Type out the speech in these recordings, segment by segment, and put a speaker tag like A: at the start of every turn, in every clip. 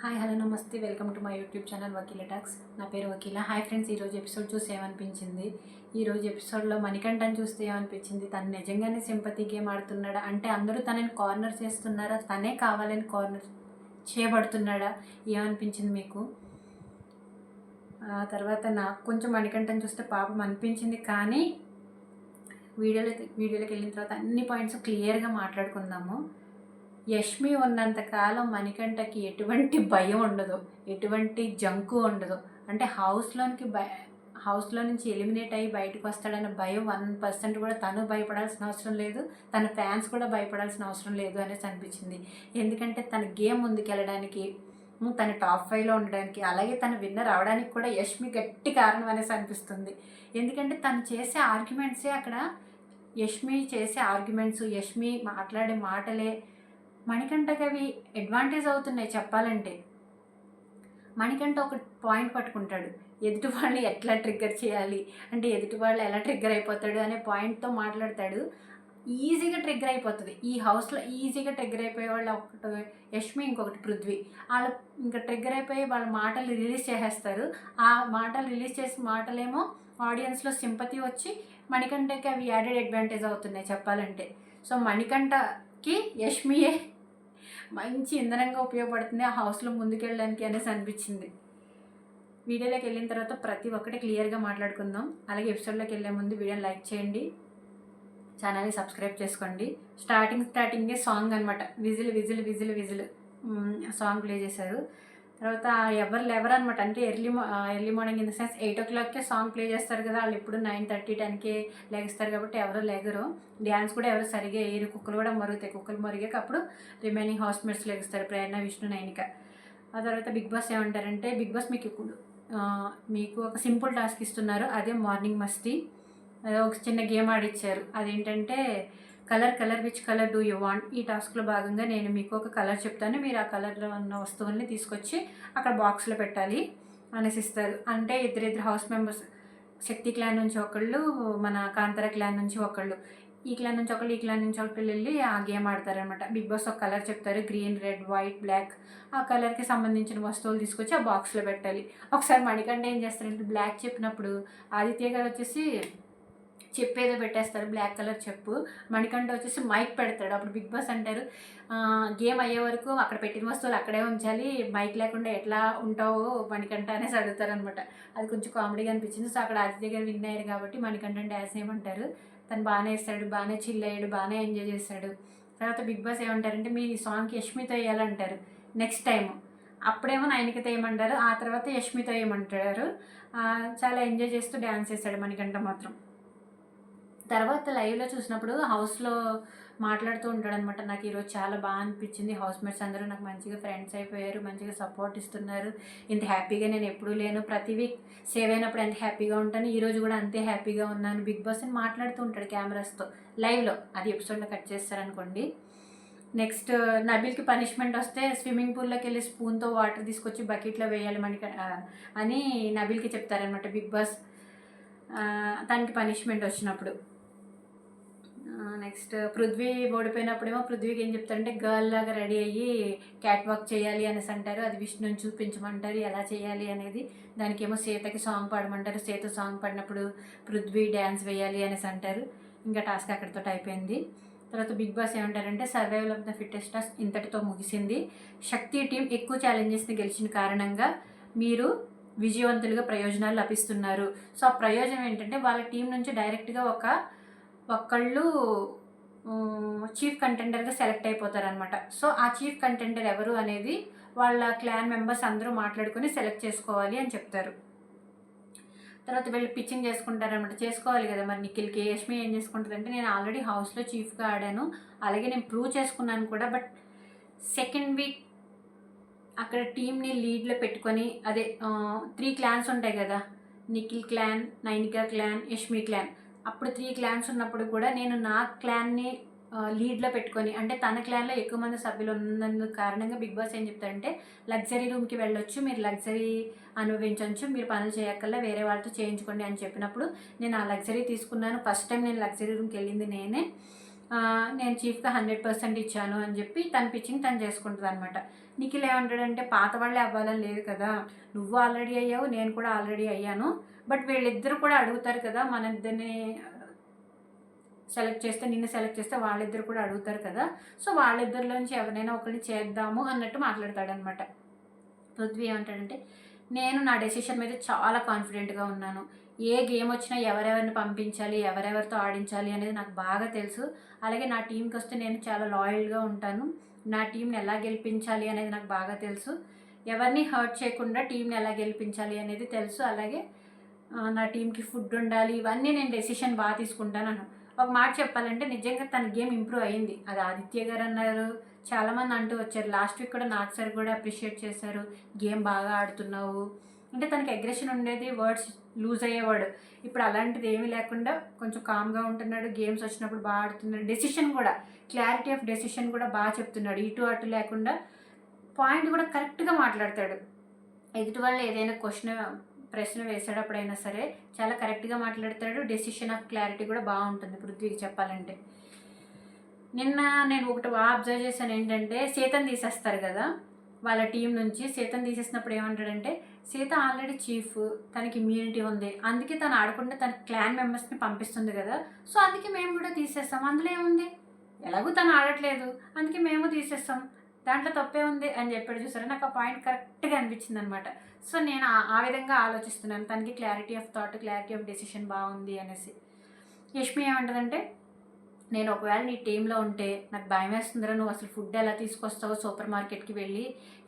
A: Hi hello namaste welcome to my YouTube channel Vakeela talks. నా పేరు Vakeela. Hi friends, ఈరోజు episode చూసి ఏమనిపించింది? ఈరోజు ఎపిసోడ్లో మణికంఠని చూస్తే ఏమనిపించింది? తను నిజంగానే సింపతి గేమ్ ఆడుతున్నాడా, అంటే అందరూ తనని కార్నర్ చేస్తున్నారా, తనే కావాలని కార్నర్ చేయబడుతున్నాడా, ఏమనిపించింది మీకు? తర్వాత నాకు కొంచెం మణికంఠని చూస్తే పాపం అనిపించింది, కానీ వీడియోలోకి వెళ్ళిన తర్వాత అన్ని పాయింట్స్ క్లియర్గా మాట్లాడుకుందాము. యష్మి ఉన్నంతకాలం మణికంఠకి ఎటువంటి భయం ఉండదు, ఎటువంటి జంకు ఉండదు. అంటే హౌస్లో నుంచి ఎలిమినేట్ అయ్యి బయటకు వస్తాడన్న భయం 1% కూడా తను భయపడాల్సిన అవసరం లేదు, తన ఫ్యాన్స్ కూడా భయపడాల్సిన అవసరం లేదు అనేసి అనిపించింది. ఎందుకంటే తన గేమ్ ముందుకెళ్ళడానికి, తన టాప్ 5లో ఉండడానికి, అలాగే తన విన్నర్ అవడానికి కూడా యష్మి గట్టి కారణం అనేసి అనిపిస్తుంది. ఎందుకంటే తను చేసే ఆర్గ్యుమెంట్సే అక్కడ, యష్మి చేసే ఆర్గ్యుమెంట్స్, యష్మి మాట్లాడే మాటలే మణికంఠకి అవి అడ్వాంటేజ్ అవుతున్నాయి. చెప్పాలంటే మణికంఠ ఒక పాయింట్ పట్టుకుంటాడు, ఎదుటి వాళ్ళని ఎట్లా ట్రిగ్గర్ చేయాలి, అంటే ఎదుటి వాళ్ళు ఎలా ట్రిగ్గర్ అయిపోతాడు అనే పాయింట్తో మాట్లాడతాడు. ఈజీగా ట్రిగ్గర్ అయిపోతుంది. ఈ హౌస్లో ఈజీగా ట్రిగ్గర్ అయిపోయే వాళ్ళు ఒకటి యష్మి, ఇంకొకటి పృథ్వీ. వాళ్ళు ఇంకా ట్రిగ్గర్ అయిపోయి వాళ్ళ మాటలు రిలీజ్ చేసేస్తారు. ఆ మాటలు రిలీజ్ చేసిన మాటలేమో ఆడియన్స్లో సింపతి వచ్చి మణికంఠకి అవి యాడెడ్ అడ్వాంటేజ్ అవుతున్నాయి చెప్పాలంటే. సో మణికంఠకి యష్మియే మంచి ఇంధనంగా ఉపయోగపడుతుంది ఆ హౌస్లో ముందుకెళ్ళడానికి అనేసి అనిపించింది. వీడియోలోకి వెళ్ళిన తర్వాత ప్రతి ఒక్కటి క్లియర్గా మాట్లాడుకుందాం. అలాగే ఎపిసోడ్లోకి వెళ్ళే ముందు వీడియోని లైక్ చేయండి, ఛానల్ని సబ్స్క్రైబ్ చేసుకోండి. స్టార్టింగే సాంగ్ అనమాట, whistle whistle whistle whistle song play చేశారు. తర్వాత ఎవరు లేవరు అనమాట, అంటే early morning in the sense 8 o'clockకే సాంగ్ ప్లే చేస్తారు కదా, వాళ్ళు ఎప్పుడు 9:30, 10కే లెగిస్తారు కాబట్టి ఎవరు లేగరు. డ్యాన్స్ కూడా ఎవరు సరిగా వేయరు, కుక్కలు కూడా మరుగుతాయి. కుక్కలు మరిగాక అప్పుడు రిమైనింగ్ హౌస్మేట్స్ లెగిస్తారు, ప్రేరణ, విష్ణు, నైనిక. ఆ తర్వాత బిగ్ బాస్ ఏమంటారంటే, బిగ్ బాస్ మీకు ఒక సింపుల్ టాస్క్ ఇస్తున్నారు, అదే మార్నింగ్ మస్తీ. ఒక చిన్న గేమ్ ఆడిచ్చారు. అదేంటంటే colour which colour do you want. ఈ టాస్క్లో భాగంగా నేను మీకు ఒక కలర్ చెప్తాను, మీరు ఆ కలర్లో ఉన్న వస్తువుల్ని తీసుకొచ్చి అక్కడ బాక్స్లో పెట్టాలి అనేసి ఇస్తారు. అంటే ఇద్దరు హౌస్ మెంబర్స్, శక్తి క్లాన్ నుంచి ఒకళ్ళు, మన కాంతార క్లాన్ నుంచి ఒకళ్ళు, ఈ క్లాన్ నుంచి ఒకళ్ళు, ఈ క్లాన్ నుంచి ఒకళ్ళు వెళ్ళి ఆ గేమ్ ఆడతారనమాట. బిగ్ బాస్ ఒక కలర్ చెప్తారు, గ్రీన్, రెడ్, వైట్, బ్లాక్. ఆ కలర్కి సంబంధించిన వస్తువులు తీసుకొచ్చి ఆ బాక్స్లో పెట్టాలి. ఒకసారి మణికంఠ ఏం చేస్తారంటే, బ్లాక్ చెప్పినప్పుడు ఆదిత్య గారు వచ్చేసి చెప్పేదో పెట్టేస్తారు, బ్లాక్ కలర్ చెప్పు. మణికంఠ వచ్చేసి మైక్ పెడతాడు. అప్పుడు బిగ్ బాస్ అంటారు, గేమ్ అయ్యే వరకు అక్కడ పెట్టిన వస్తువులు అక్కడే ఉంచాలి, మైక్ లేకుండా ఎట్లా ఉంటావో మణికంఠ అనేసి అడుగుతారనమాట. అది కొంచెం కామెడీగా అనిపించింది. సో అక్కడ ఆదిత్య గారు విన్ అయ్యారు కాబట్టి మణికంఠని డ్యాన్స్ ఏమంటారు, తను బాగానే వేస్తాడు, బాగానే చిల్ అయ్యాడు, బాగానే ఎంజాయ్ చేస్తాడు. తర్వాత బిగ్ బాస్ ఏమంటారంటే, మీరు ఈ సాంగ్కి యష్మితో వేయాలంటారు నెక్స్ట్ టైం. అప్పుడేమో నైనికతో వేయమంటారు, ఆ తర్వాత యష్మితో వేయమంటారు. చాలా ఎంజాయ్ చేస్తూ డ్యాన్స్ చేస్తాడు మణికంఠ మాత్రం. తర్వాత లైవ్లో చూసినప్పుడు హౌస్లో మాట్లాడుతూ ఉంటాడనమాట. నాకు ఈరోజు చాలా బాగా అనిపించింది, హౌస్మేట్స్ అందరూ నాకు మంచిగా ఫ్రెండ్స్ అయిపోయారు, మంచిగా సపోర్ట్ ఇస్తున్నారు, ఇంత హ్యాపీగా నేను ఎప్పుడూ లేను, ప్రతి వీక్ సేవ్ అయినప్పుడు ఎంత హ్యాపీగా ఉంటాను, ఈరోజు కూడా అంతే హ్యాపీగా ఉన్నాను బిగ్ బాస్ అని మాట్లాడుతూ ఉంటాడు కెమెరాస్తో లైవ్లో. అది ఎపిసోడ్లో కట్ చేస్తారనుకోండి. నెక్స్ట్ నబిల్కి పనిష్మెంట్ వస్తే స్విమ్మింగ్ పూల్లోకి వెళ్ళి స్పూన్తో వాటర్ తీసుకొచ్చి బకెట్లో వేయాలి అని నబిల్కి చెప్తారనమాట బిగ్ బాస్, తనకి పనిష్మెంట్ వచ్చినప్పుడు. నెక్స్ట్ పృథ్వీ ఓడిపోయినప్పుడేమో పృథ్వీకి ఏం చెప్తారంటే, గర్ల్ లాగా రెడీ అయ్యి క్యాట్ వాక్ చేయాలి అనేసి అంటారు. అది విష్ణుని చూపించమంటారు ఎలా చేయాలి అనేది. దానికేమో సీతకి సాంగ్ పాడమంటారు. సీత సాంగ్ పాడినప్పుడు పృథ్వీ డ్యాన్స్ వేయాలి అనేసి అంటారు. ఇంకా టాస్క్ అక్కడితో అయిపోయింది. తర్వాత బిగ్ బాస్ ఏమంటారంటే, survival of the fittest task ఇంతటితో ముగిసింది. శక్తి టీం ఎక్కువ ఛాలెంజెస్ని గెలిచిన కారణంగా మీరు విజయవంతులుగా ప్రయోజనాలు లభిస్తున్నారు. సో ఆ ప్రయోజనం ఏంటంటే, వాళ్ళ టీం నుంచి డైరెక్ట్గా ఒకళ్ళు చీఫ్ కంటెండర్గా సెలెక్ట్ అయిపోతారనమాట. సో ఆ చీఫ్ కంటెండర్ ఎవరు అనేది వాళ్ళ క్లాన్ మెంబర్స్ అందరూ మాట్లాడుకొని సెలెక్ట్ చేసుకోవాలి అని చెప్తారు. తర్వాత వీళ్ళు పిచ్చింగ్ చేసుకుంటారనమాట. చేసుకోవాలి కదా మరి. నిఖిల్కి యష్మి ఏం చేసుకుంటుందంటే, నేను ఆల్రెడీ హౌస్లో చీఫ్గా ఆడాను, అలాగే నేను ప్రూవ్ చేసుకున్నాను కూడా, బట్ సెకండ్ వీక్ అక్కడ టీంని లీడ్లో పెట్టుకొని, అదే 3 క్లాన్స్ ఉంటాయి కదా, Nikhil clan, Nainika clan, Yashmi clan. అప్పుడు 3 క్లాన్స్ ఉన్నప్పుడు కూడా నేను నా క్లాన్ని లీడ్లో పెట్టుకొని, అంటే తన క్లాన్లో ఎక్కువ మంది సభ్యులు ఉన్నందుకు కారణంగా బిగ్ బాస్ ఏం చెప్తారంటే, లగ్జరీ రూమ్కి వెళ్ళొచ్చు, మీరు లగ్జరీ అనుభవించవచ్చు, మీరు పనులు చేయక్కల్లా వేరే వాళ్ళతో చేయించుకోండి అని చెప్పినప్పుడు నేను ఆ లగ్జరీ తీసుకున్నాను. ఫస్ట్ టైం నేను లగ్జరీ రూమ్కి వెళ్ళింది నేనే. నేను చీఫ్గా 100% ఇచ్చాను అని చెప్పి తన పిచ్చింగ్ తను చేసుకుంటుంది అనమాట. నిఖిల్ ఏమంటాడంటే పాత వాళ్ళే అవ్వాలని లేదు కదా, నువ్వు ఆల్రెడీ అయ్యావు, నేను కూడా ఆల్రెడీ అయ్యాను, బట్ వీళ్ళిద్దరు కూడా అడుగుతారు కదా, మన ఇద్దరిని సెలెక్ట్ చేస్తే, నిన్ను సెలెక్ట్ చేస్తే వాళ్ళిద్దరు కూడా అడుగుతారు కదా, సో వాళ్ళిద్దరిలోంచి ఎవరైనా ఒకరిని చేద్దాము అన్నట్టు మాట్లాడతాడనమాట. పృథ్వీ ఏమంటాడంటే నేను నా డెసిషన్ మీద చాలా కాన్ఫిడెంట్గా ఉన్నాను, ఏ గేమ్ వచ్చినా ఎవరెవరిని పంపించాలి, ఎవరెవరితో ఆడించాలి అనేది నాకు బాగా తెలుసు, అలాగే నా టీంకి వస్తే నేను చాలా లాయల్గా ఉంటాను, నా టీంని ఎలా గెలిపించాలి అనేది నాకు బాగా తెలుసు, ఎవరిని హర్ట్ చేయకుండా టీంని ఎలా గెలిపించాలి అనేది తెలుసు, అలాగే నా టీంకి ఫుడ్ ఉండాలి, ఇవన్నీ నేను డెసిషన్ బాగా తీసుకుంటాను అన్నాను. ఒక మాట చెప్పాలంటే నిజంగా తన గేమ్ ఇంప్రూవ్ అయ్యింది. అది ఆదిత్య గారు అన్నారు, చాలామంది అంటూ వచ్చారు. లాస్ట్ వీక్ కూడా నాకు సార్ కూడా అప్రిషియేట్ చేశారు, గేమ్ బాగా ఆడుతున్నావు అంటే. తనకి అగ్రెషన్ ఉండేది, వర్డ్స్ లూజ్ అయ్యేవాడు. ఇప్పుడు అలాంటిది ఏమీ లేకుండా కొంచెం కామ్గా ఉంటున్నాడు, గేమ్స్ వచ్చినప్పుడు బాగా ఆడుతున్నాడు, డెసిషన్ కూడా క్లారిటీ ఆఫ్ డెసిషన్ కూడా బాగా చెప్తున్నాడు, ఇటు అటు లేకుండా పాయింట్ కూడా కరెక్ట్గా మాట్లాడతాడు. ఎదుటి వాళ్ళు ఏదైనా ప్రశ్న వేసేటప్పుడైనా సరే చాలా కరెక్ట్గా మాట్లాడతాడు, డెసిషన్ ఆఫ్ క్లారిటీ కూడా బాగుంటుంది పృథ్వీకి చెప్పాలంటే. నిన్న నేను ఒకటి బాగా అబ్జర్వ్ చేశాను, ఏంటంటే సీతను తీసేస్తారు కదా వాళ్ళ టీం నుంచి. సీతను తీసేసినప్పుడు ఏమంటాడంటే సీత ఆల్రెడీ చీఫ్, తనకి ఇమ్యూనిటీ ఉంది, అందుకే తను ఆడకుండా తన క్లాన్ మెంబర్స్ని పంపిస్తుంది కదా, సో అందుకే మేము కూడా తీసేస్తాం, అందులో ఏముంది, ఎలాగూ తను ఆడట్లేదు అందుకే మేము తీసేస్తాం, దాంట్లో తప్పే ఉంది అని చెప్పాడు. చూసారా, నాకు ఆ పాయింట్ కరెక్ట్గా అనిపించింది అనమాట. సో నేను ఆ విధంగా ఆలోచిస్తున్నాను, తనకి clarity of thought, clarity of decision బాగుంది అనేసి. యష్మి ఏమంటుందంటే నేను ఒకవేళ నీ టీంలో ఉంటే నాకు భయం వేస్తుందిరా, నువ్వు అసలు ఫుడ్ ఎలా తీసుకొస్తావో సూపర్ మార్కెట్కి వెళ్ళి,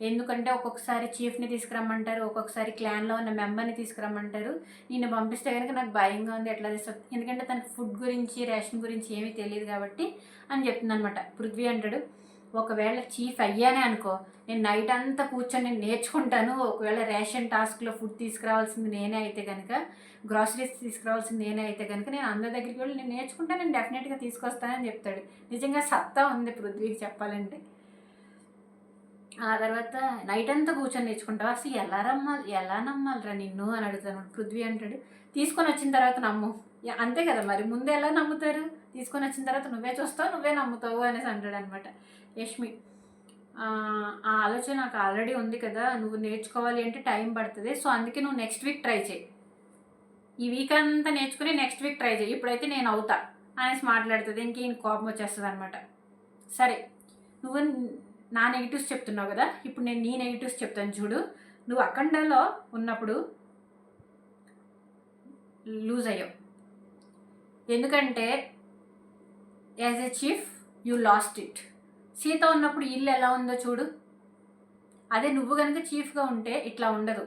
A: ఎందుకంటే ఒక్కొక్కసారి చీఫ్ని తీసుకురమ్మంటారు, ఒక్కొక్కసారి క్లాన్లో ఉన్న మెంబర్ని తీసుకురమ్మంటారు, నిన్ను పంపిస్తే కనుక నాకు భయంగా ఉంది, ఎట్లా తీస్తావు, ఎందుకంటే తనకి ఫుడ్ గురించి రేషన్ గురించి ఏమీ తెలియదు కాబట్టి అని చెప్తుంది అనమాట. పృథ్వీ అంటాడు ఒకవేళ చీఫ్ అయ్యానే అనుకో, నేను నైట్ అంతా కూర్చొని నేను నేర్చుకుంటాను, ఒకవేళ రేషన్ టాస్క్లో ఫుడ్ తీసుకురావాల్సింది నేనే అయితే కనుక, గ్రాసరీస్ తీసుకురావాల్సింది నేనే అయితే కనుక, నేను అందరి దగ్గరికి వెళ్ళి నేను నేర్చుకుంటాను, నేను డెఫినెట్గా తీసుకొస్తానని చెప్తాడు. నిజంగా సత్తా ఉంది పృథ్వీకి చెప్పాలంటే. ఆ తర్వాత నైట్ అంతా కూర్చొని నేర్చుకుంటావు, అసలు ఎలా నమ్మాలిరా నిన్ను అని అడుగుతాను. పృథ్వీ అంటాడు తీసుకొని వచ్చిన తర్వాత నమ్ము, అంతే కదా మరి, ముందు ఎలా నమ్ముతారు, తీసుకొని వచ్చిన తర్వాత నువ్వే చూస్తావు నువ్వే నమ్ముతావు అనేసి అంటాడు అనమాట. యష్మి ఆ ఆలోచన నాకు ఆల్రెడీ ఉంది కదా, నువ్వు నేర్చుకోవాలి అంటే టైం పడుతుంది, సో అందుకే నువ్వు నెక్స్ట్ వీక్ ట్రై చేయి, ఈ వీక్ అంతా నేర్చుకుని నెక్స్ట్ వీక్ ట్రై చేయి, ఇప్పుడైతే నేను అవుతా అనేసి మాట్లాడుతుంది. ఇంకేం కోపం వచ్చేస్తుంది అనమాట. సరే నువ్వు నా నెగిటివ్స్ చెప్తున్నావు కదా, ఇప్పుడు నేను నీ నెగిటివ్స్ చెప్తాను చూడు. నువ్వు అఖండలో ఉన్నప్పుడు లూజ్ అయ్యావు, ఎందుకంటే as a chief you lost it. Sita ఉన్నప్పుడు ఇల్లు ఎలా ఉందో చూడు, అదే నువ్వు కనుక చీఫ్గా ఉంటే ఇట్లా ఉండదు,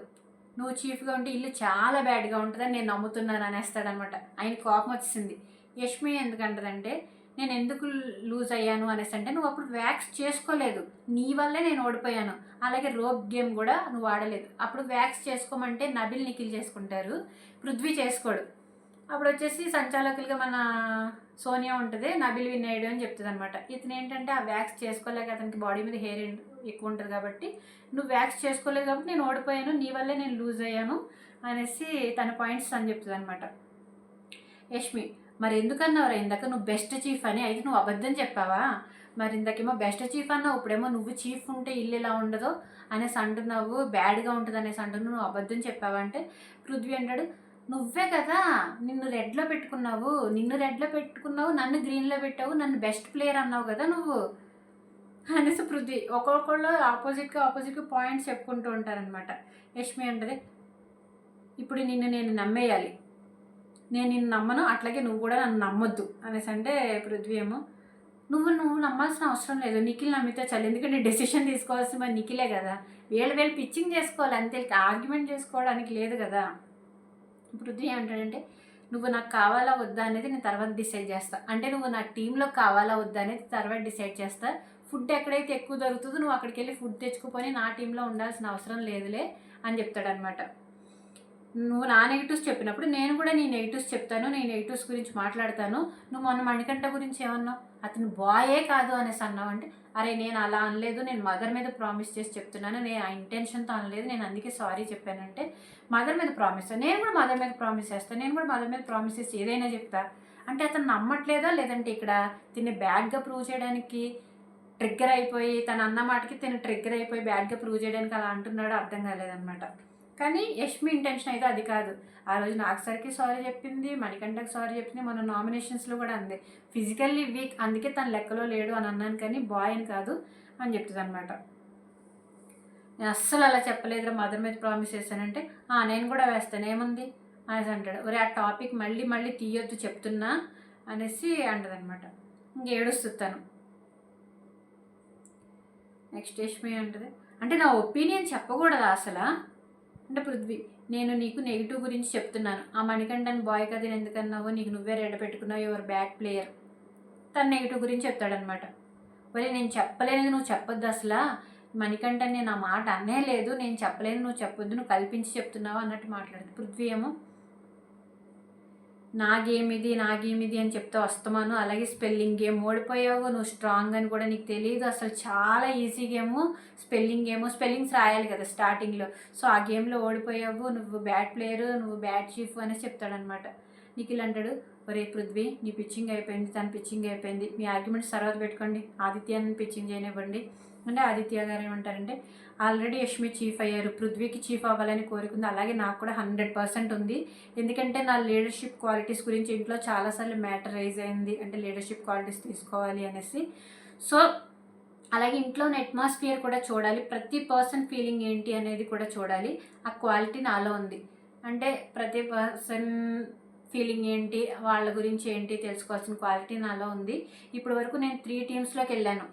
A: నువ్వు చీఫ్గా ఉంటే ఇల్లు చాలా బ్యాడ్గా ఉంటుందని నేను నమ్ముతున్నాను అనేస్తాడనమాట. ఆయన కోపం వచ్చింది. యష్మి ఎందుకంటదంటే నేను ఎందుకు లూజ్ అయ్యాను అనేసి అంటే, నువ్వు అప్పుడు వ్యాక్స్ చేసుకోలేదు, నీ వల్లే నేను ఓడిపోయాను, అలాగే రోప్ గేమ్ కూడా నువ్వు ఆడలేదు, అప్పుడు వ్యాక్స్ చేసుకోమంటే నబిల్ నిఖిల్ చేసుకుంటారు, పృథ్వీ చేసుకోడు. అప్పుడు వచ్చేసి సంచాలకులుగా మన సోనియా ఉంటుంది, నబిల్ విన్ అయ్యాడు అని చెప్తుంది అనమాట. ఇతను ఏంటంటే ఆ వ్యాక్స్ చేసుకోలేక అతనికి బాడీ మీద హెయిర్ ఎక్కువ ఉంటుంది కాబట్టి, నువ్వు వ్యాక్స్ చేసుకోలేదు కాబట్టి నేను ఓడిపోయాను, నీ వల్లే నేను లూజ్ అయ్యాను అనేసి తన పాయింట్స్ అని చెప్తుంది అనమాట. యష్మి మరి ఎందుకన్నావురా ఇందాక నువ్వు బెస్ట్ చీఫ్ అని, అయితే నువ్వు అబద్ధం చెప్పావా, మరి ఇందాకేమో బెస్ట్ చీఫ్ అన్నావు, ఇప్పుడేమో నువ్వు చీఫ్ ఉంటే ఇల్లు ఎలా ఉండదో అనేసి అంటున్నావు, బ్యాడ్గా ఉంటుంది అనేసి అంటున్నావు, నువ్వు అబద్ధం చెప్పావా అంటే పృథ్వీ అంటాడు నువ్వే కదా నిన్ను రెడ్లో పెట్టుకున్నావు, నన్ను గ్రీన్లో పెట్టావు, నన్ను బెస్ట్ ప్లేయర్ అన్నావు కదా నువ్వు అనేసి పృథ్వీ. ఒక్కొక్కళ్ళు ఆపోజిట్గా పాయింట్స్ చెప్పుకుంటూ ఉంటారనమాట. యష్మి అంటది ఇప్పుడు నేను నమ్మేయాలి, నేను నిన్ను నమ్మను, అట్లాగే నువ్వు కూడా నన్ను నమ్మొద్దు అనేసి అంటే పృథ్వీ ఏమో నువ్వు నమ్మాల్సిన అవసరం లేదు, నిఖిల్ నమ్మితే చాలు, ఎందుకంటే డెసిషన్ తీసుకోవాల్సి మరి నిఖిలే కదా, వీళ్ళు పిచ్చింగ్ చేసుకోవాలి అంతే, ఆర్గ్యుమెంట్ చేసుకోవడానికి లేదు కదా. పృథ్వీ ఏమంటాడంటే నువ్వు నాకు కావాలా వద్దా అనేది నేను తర్వాత డిసైడ్ చేస్తా, అంటే నువ్వు నా టీంలో కావాలా వద్దా అనేది తర్వాత డిసైడ్ చేస్తా, ఫుడ్ ఎక్కడైతే ఎక్కువ దొరుకుతుందో నువ్వు అక్కడికి వెళ్ళి ఫుడ్ తెచ్చుకుని నా టీంలో ఉండాల్సిన అవసరం లేదులే అని చెప్తాడనమాట. నువ్వు నా నెగిటివ్స్ చెప్పినప్పుడు నేను కూడా నీ నెగిటివ్స్ చెప్తాను, నీ నెగిటివ్స్ గురించి మాట్లాడతాను, నువ్వు మొన్న మణికంఠ గురించి ఏమన్నావు, అతను బాయే కాదు అనేసి అన్నావు అంటే, అరే నేను అలా అనలేదు, నేను మదర్ మీద ప్రామిస్ చేసి చెప్తున్నాను, నేను ఆ ఇంటెన్షన్తో అనలేదు, నేను అందుకే సారీ చెప్పానంటే మదర్ మీద ప్రామిస్, నేను కూడా మదర్ మీద ప్రామిస్ చేస్తాను, నేను కూడా మదర్ మీద ప్రామిస్ చేసి ఏదైనా చెప్తా, అంటే అతను నమ్మట్లేదా, లేదంటే ఇక్కడ తిని బ్యాడ్గా ప్రూవ్ చేయడానికి ట్రిగ్గర్ అయిపోయి తన అన్న మాటకి తిని ట్రిగ్గర్ అయిపోయి బ్యాడ్గా ప్రూవ్ చేయడానికి అలా అంటున్నాడో అర్థం కాలేదనమాట. కానీ యష్మి ఇంటెన్షన్ అయితే అది కాదు. ఆ రోజు నాగసరికి సారీ చెప్పింది, మణికంఠకి సారీ చెప్పింది, మన నామినేషన్స్లో కూడా అంది ఫిజికల్లీ వీక్ అందుకే తన లెక్కలో లేడు అని అన్నాను కానీ బాయ్ అని కాదు అని చెప్తుంది అనమాట. నేను అస్సలు అలా చెప్పలేదురా, మదర్ మీద ప్రామిస్ చేశానంటే నేను కూడా వేస్తాను ఏముంది అనేసి అంటాడు. ఒరే ఆ టాపిక్ మళ్ళీ మళ్ళీ తీయొద్దు చెప్తున్నా అనేసి అంటదనమాట. ఇంక ఏడుస్తాను. నెక్స్ట్ యష్మి అంటది, అంటే నా ఒపీనియన్ చెప్పకూడదా అసలు అంటే పృథ్వీ, నేను నీకు నెగిటివ్ గురించి చెప్తున్నాను. ఆ మణికంఠన్ బాయ్ కథ ఎందుకన్నావు, నీకు నువ్వే రెడ పెట్టుకున్నావు, యువర్ బ్యాక్ ప్లేయర్. తన నెగిటివ్ గురించి చెప్తాడనమాట. మరి నేను చెప్పలేనిది నువ్వు చెప్పొద్దు అసలు, మణికంఠన్ నేను ఆ మాట అనే లేదు, నేను చెప్పలేను నువ్వు చెప్పొద్దు, నువ్వు కల్పించి చెప్తున్నావు అన్నట్టు మాట్లాడుతుంది. పృథ్వీ ఏమో నా గేమ్ ఇది అని చెప్తే వస్తామాను, అలాగే స్పెల్లింగ్ గేమ్ ఓడిపోయావు, నువ్వు స్ట్రాంగ్ అని కూడా నీకు తెలియదు, అసలు చాలా ఈజీ గేము స్పెల్లింగ్స్ రాయాలి కదా స్టార్టింగ్లో, సో ఆ గేమ్లో ఓడిపోయావు, నువ్వు బ్యాట్ ప్లేయరు, నువ్వు బ్యాట్ చీఫ్ అనేసి చెప్తాడనమాట. నిఖిల్ అంటాడు, ఒరే పృథ్వీ నీ పిచ్చింగ్ అయిపోయింది, తన పిచ్చింగ్ అయిపోయింది, మీ ఆర్గ్యుమెంట్స్ తర్వాత పెట్టుకోండి, ఆదిత్యాన్ని పిచ్చింగ్ చేయనివ్వండి అంటే ఆదిత్య గారు ఏమంటారంటే, ఆల్రెడీ యష్మి చీఫ్ అయ్యారు, పృథ్వీకి చీఫ్ అవ్వాలని కోరుకుంది, అలాగే నాకు కూడా 100% ఉంది, ఎందుకంటే నా లీడర్షిప్ క్వాలిటీస్ గురించి ఇంట్లో చాలాసార్లు మ్యాటర్ రైజ్ అయింది, అంటే లీడర్షిప్ క్వాలిటీస్ తీసుకోవాలి అనేసి. సో అలాగే ఇంట్లోని అట్మాస్ఫియర్ కూడా చూడాలి, ప్రతి పర్సన్ ఫీలింగ్ ఏంటి అనేది కూడా చూడాలి, ఆ క్వాలిటీ నాలో ఉంది, అంటే ప్రతి పర్సన్ ఫీలింగ్ ఏంటి, వాళ్ళ గురించి ఏంటి తెలుసుకోవాల్సిన క్వాలిటీ నాలో ఉంది. ఇప్పటి వరకు నేను 3 టీమ్స్లోకి వెళ్ళాను.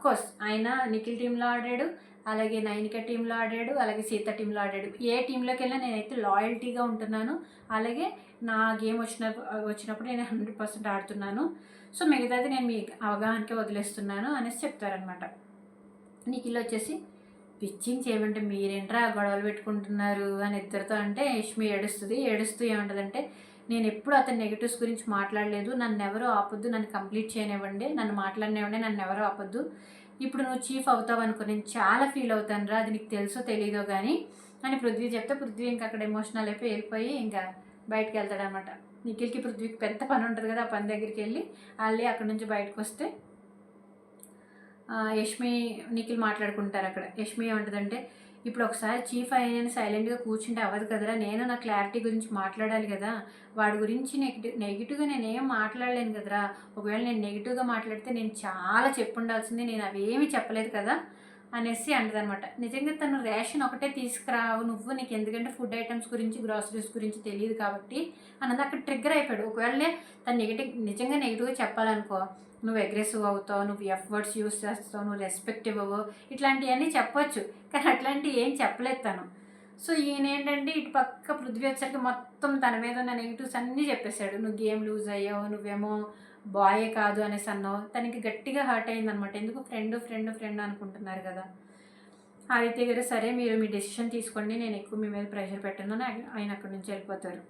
A: కోర్స్ ఆయన నిఖిల్ టీంలో ఆడాడు, అలాగే నైనిక టీంలో ఆడాడు, అలాగే సీత టీంలో ఆడాడు. ఏ టీంలోకి వెళ్ళినా నేనైతే లాయల్టీగా ఉంటున్నాను, అలాగే నా గేమ్ వచ్చినప్పుడు నేను 100% ఆడుతున్నాను. సో మిగతాది నేను మీ అవగాహనకే వదిలేస్తున్నాను అనేసి చెప్తారనమాట. నిఖిల్ వచ్చేసి పిచ్చింగ్ చేయమంటే మీరేంట్రా గొడవలు పెట్టుకుంటున్నారు అని ఇద్దరితో అంటే యష్మి ఏడుస్తూ ఏమంటుందంటే, నేను ఎప్పుడు అతని నెగిటివ్స్ గురించి మాట్లాడలేదు, నన్ను ఎవరో ఆపొద్దు, నన్ను కంప్లీట్ చేయనివ్వండి, నన్ను మాట్లాడినివ్వండి, నన్ను ఎవరో ఆపొద్దు, ఇప్పుడు నువ్వు చీఫ్ అవుతావు అనుకో నేను చాలా ఫీల్ అవుతాను రా, అది నీకు తెలుసో తెలీదో కానీ అని పృథ్వీ చెప్తే, పృథ్వీ ఇంకా అక్కడ ఎమోషనల్ అయిపోయి వెళ్ళిపోయి ఇంకా బయటకు వెళ్తాడనమాట. నిఖిల్కి పృథ్వీకి పెద్ద పని ఉంటుంది కదా, ఆ పని దగ్గరికి వెళ్ళి వాళ్ళే అక్కడ నుంచి బయటకు వస్తే యష్మి నిఖిల్ మాట్లాడుకుంటారు. అక్కడ యష్మి ఏమంటుందంటే, ఇప్పుడు ఒకసారి చీఫ్ అయ్యానని సైలెంట్గా కూర్చుంటే అవ్వదు కదరా, నేను నా క్లారిటీ గురించి మాట్లాడాలి కదా, వాడి గురించి నెగిటివ్గా నేనేం మాట్లాడలేను కదరా, ఒకవేళ నేను నెగిటివ్గా మాట్లాడితే నేను చాలా చెప్పుండాల్సింది, నేను అవేమీ చెప్పలేదు కదా అనేసి అంటదనమాట. నిజంగా తను రేషన్ ఒకటే తీసుకురావు నువ్వు, నీకు ఎందుకంటే ఫుడ్ ఐటమ్స్ గురించి గ్రాసరీస్ గురించి తెలియదు కాబట్టి అన్నది అక్కడ ట్రిగ్గర్ అయిపోయాడు. ఒకవేళ తను నిజంగా నెగిటివ్గా చెప్పాలనుకో, నువ్వు అగ్రెసివ్ అవుతావు, నువ్వు ఎఫ్ వర్డ్స్ యూస్ చేస్తావు, నువ్వు రెస్పెక్ట్ ఇవ్వవు, ఇట్లాంటివన్నీ చెప్పొచ్చు, కానీ అట్లాంటివి ఏం చెప్పలేదు తను. సో ఈయన ఏంటంటే ఇటు పక్క పృథ్వీ వచ్చరికి మొత్తం తన మీద ఉన్న నెగిటివ్స్ అన్నీ చెప్పేశాడు. నువ్వు గేమ్ లూజ్ అయ్యావు, నువ్వేమో బాయే కాదు అనేసి అన్నావు. తనకి గట్టిగా హర్ట్ అయిందనమాట. ఎందుకు ఫ్రెండ్ అనుకుంటున్నారు కదా. ఆదిత్య గారు సరే మీరు మీ డెసిషన్ తీసుకోండి, నేను ఎక్కువ మీ మీద ప్రెషర్ పెట్టను అని ఆయన అక్కడి నుంచి వెళ్ళిపోతారు.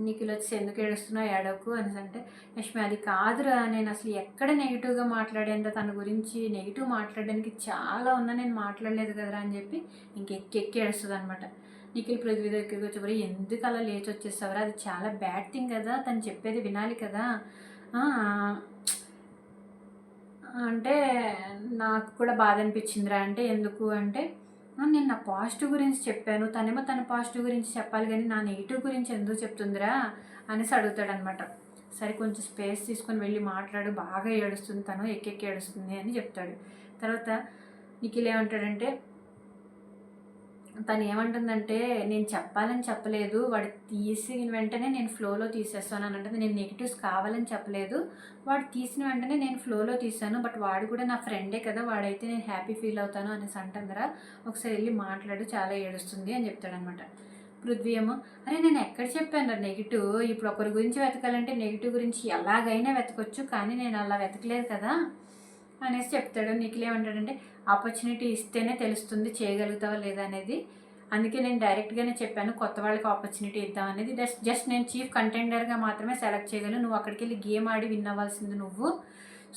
A: నిఖిల్ వచ్చి ఎందుకు ఏడుస్తున్నావు, ఏడవకు అనేసి అంటే, యష్మి అది కాదురా, నేను అసలు ఎక్కడ నెగిటివ్గా మాట్లాడేంత తన గురించి నెగిటివ్ మాట్లాడడానికి చాలా ఉన్నా, నేను మాట్లాడలేదు కదరా అని చెప్పి ఇంకెక్కి ఏడుస్తుంది అనమాట. నిఖిల్ పృథ్వీ దగ్గరికి వచ్చి ఎందుకు అలా లేచి వచ్చేసావరా, అది చాలా బ్యాడ్ థింగ్ కదా, తను చెప్పేది వినాలి కదా అంటే నాకు కూడా బాధ అనిపించిందిరా అంటే, ఎందుకు అంటే నేను నా పాజిటివ్ గురించి చెప్పాను, తనేమో తన పాజిటివ్ గురించి చెప్పాలి కానీ నా నెగిటివ్ గురించి ఎందుకు చెప్తుందిరా అనేసి అడుగుతాడనమాట. సరే కొంచెం స్పేస్ తీసుకొని వెళ్ళి మాట్లాడు, బాగా ఏడుస్తుంది తను, ఎక్కెక్కి ఏడుస్తుంది అని చెప్తాడు. తర్వాత నిఖిల్ ఏమంటాడంటే, తను ఏమంటుందంటే నేను చెప్పాలని చెప్పలేదు, వాడు తీసిన వెంటనే నేను ఫ్లోలో తీసేస్తాను అని అంటుంది. నేను నెగిటివ్స్ కావాలని చెప్పలేదు, వాడు తీసిన వెంటనే నేను ఫ్లోలో తీసాను, బట్ వాడు కూడా నా ఫ్రెండే కదా, వాడైతే నేను హ్యాపీ ఫీల్ అవుతాను అనేసి అంటుందిరా, ఒకసారి వెళ్ళి మాట్లాడు, చాలా ఏడుస్తుంది అని చెప్తాడనమాట. పృథ్వీ ఏమో అరే నేను ఎక్కడ చెప్పాను నెగిటివ్, ఇప్పుడు ఒకరి గురించి వెతకాలంటే నెగిటివ్ గురించి ఎలాగైనా వెతకొచ్చు, కానీ నేను అలా వెతకలేదు కదా అనేసి చెప్తాడు. నిఖిల్ ఏమంటాడంటే ఆపర్చునిటీ ఇస్తేనే తెలుస్తుంది చేయగలుగుతావా లేదా అనేది, అందుకే నేను డైరెక్ట్గానే చెప్పాను కొత్త వాళ్ళకి ఆపర్చునిటీ ఇద్దాం అనేది, జస్ట్ నేను చీఫ్ కంటెండర్గా మాత్రమే సెలెక్ట్ చేయగలను, నువ్వు అక్కడికి వెళ్ళి గేమ్ ఆడి విన్ అవ్వాల్సింది నువ్వు,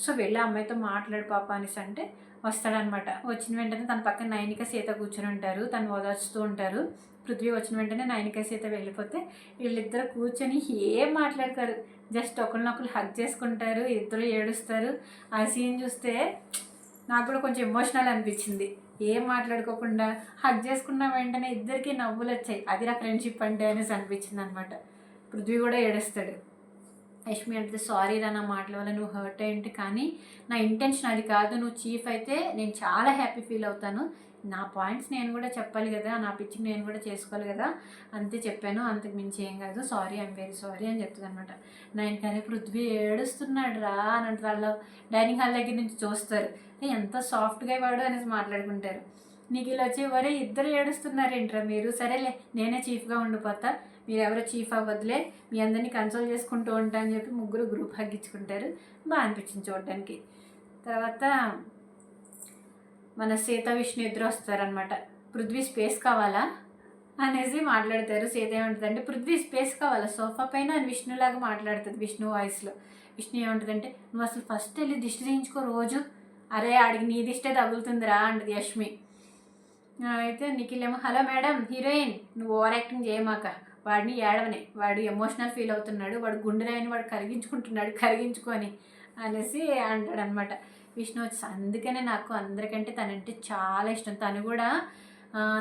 A: సో వెళ్ళి అమ్మాయితో మాట్లాడు పాప అనేసి అంటే వస్తాడనమాట. వచ్చిన వెంటనే తన పక్కన నైనిక సీత కూర్చొని ఉంటారు. తను ఓదార్చుతూ ఉంటారు. పృథ్వీ వచ్చిన వెంటనే నైనిక సీత వెళ్ళిపోతే వీళ్ళిద్దరు కూర్చొని ఏం మాట్లాడతారు, జస్ట్ ఒకరినొకరు హగ్ చేసుకుంటారు, ఇద్దరు ఏడుస్తారు. ఆ సీన్ చూస్తే నాకు కూడా కొంచెం ఎమోషనల్ అనిపించింది. ఏం మాట్లాడుకోకుండా హగ్ చేసుకున్న వెంటనే ఇద్దరికి నవ్వులు వచ్చాయి. అది నా ఫ్రెండ్షిప్ అంటే అనేసి అనిపించింది అనమాట. పృథ్వీ కూడా ఏడుస్తాడు. యష్మి అంటే సారీ రా, నా మాటల వల్ల నువ్వు హర్ట్ అయ్యింటి, కానీ నా ఇంటెన్షన్ అది కాదు, నువ్వు చీఫ్ అయితే నేను చాలా హ్యాపీ ఫీల్ అవుతాను, నా పాయింట్స్ నేను కూడా చెప్పాలి కదా, నా పిచ్చింగ్ నేను కూడా చేసుకోవాలి కదా, అంతే చెప్పాను, అంతకు మించి ఏం కాదు, సారీ ఐఎమ్ వెరీ సారీ అని చెప్తుంది అనమాట. నేను కానీ పృథ్వీ ఏడుస్తున్నాడు రా అని అంటే వాళ్ళు డైనింగ్ హాల్ దగ్గర నుంచి చూస్తారు, ఎంత సాఫ్ట్గా వాడు అనేసి మాట్లాడుకుంటారు. నిఖిల్ వచ్చి వరే ఇద్దరు ఏడుస్తున్నారేంట్రా మీరు, సరేలే నేనే చీఫ్గా ఉండిపోతా, మీరు ఎవరో చీఫ్ అవ్వదులే, మీ అందరినీ కన్సోల్ చేసుకుంటూ ఉంటా అని చెప్పి ముగ్గురు గ్రూప్ హగ్గించుకుంటారు. బాగా అనిపించింది చూడడానికి. తర్వాత మన సీత విష్ణు ఇద్దరు వస్తారనమాట. పృథ్వీ స్పేస్ కావాలా అనేసి మాట్లాడతారు. సీత ఏమంటుందంటే పృథ్వీ స్పేస్ కావాలా సోఫా పైన అని విష్ణులాగా మాట్లాడుతుంది విష్ణు వాయిస్లో. విష్ణు ఏమంటుందంటే నువ్వు అసలు ఫస్ట్ వెళ్ళి దిష్టి తీయించుకో రోజు, అరే ఆడికి నీ దిష్టే తగులుతుందిరా అంటది యష్మి. అయితే నిఖిల్ ఏమో హలో మేడం హీరోయిన్ నువ్వు ఓవర్ యాక్టింగ్ చేయమాక, వాడిని ఏడవనే, వాడు ఎమోషనల్ ఫీల్ అవుతున్నాడు, వాడు గుండెరాయిని వాడు కరిగించుకుంటున్నాడు, కరిగించుకొని అనేసి అంటాడనమాట. విష్ణు వచ్చి అందుకనే నాకు అందరికంటే తనంటే చాలా ఇష్టం, తను కూడా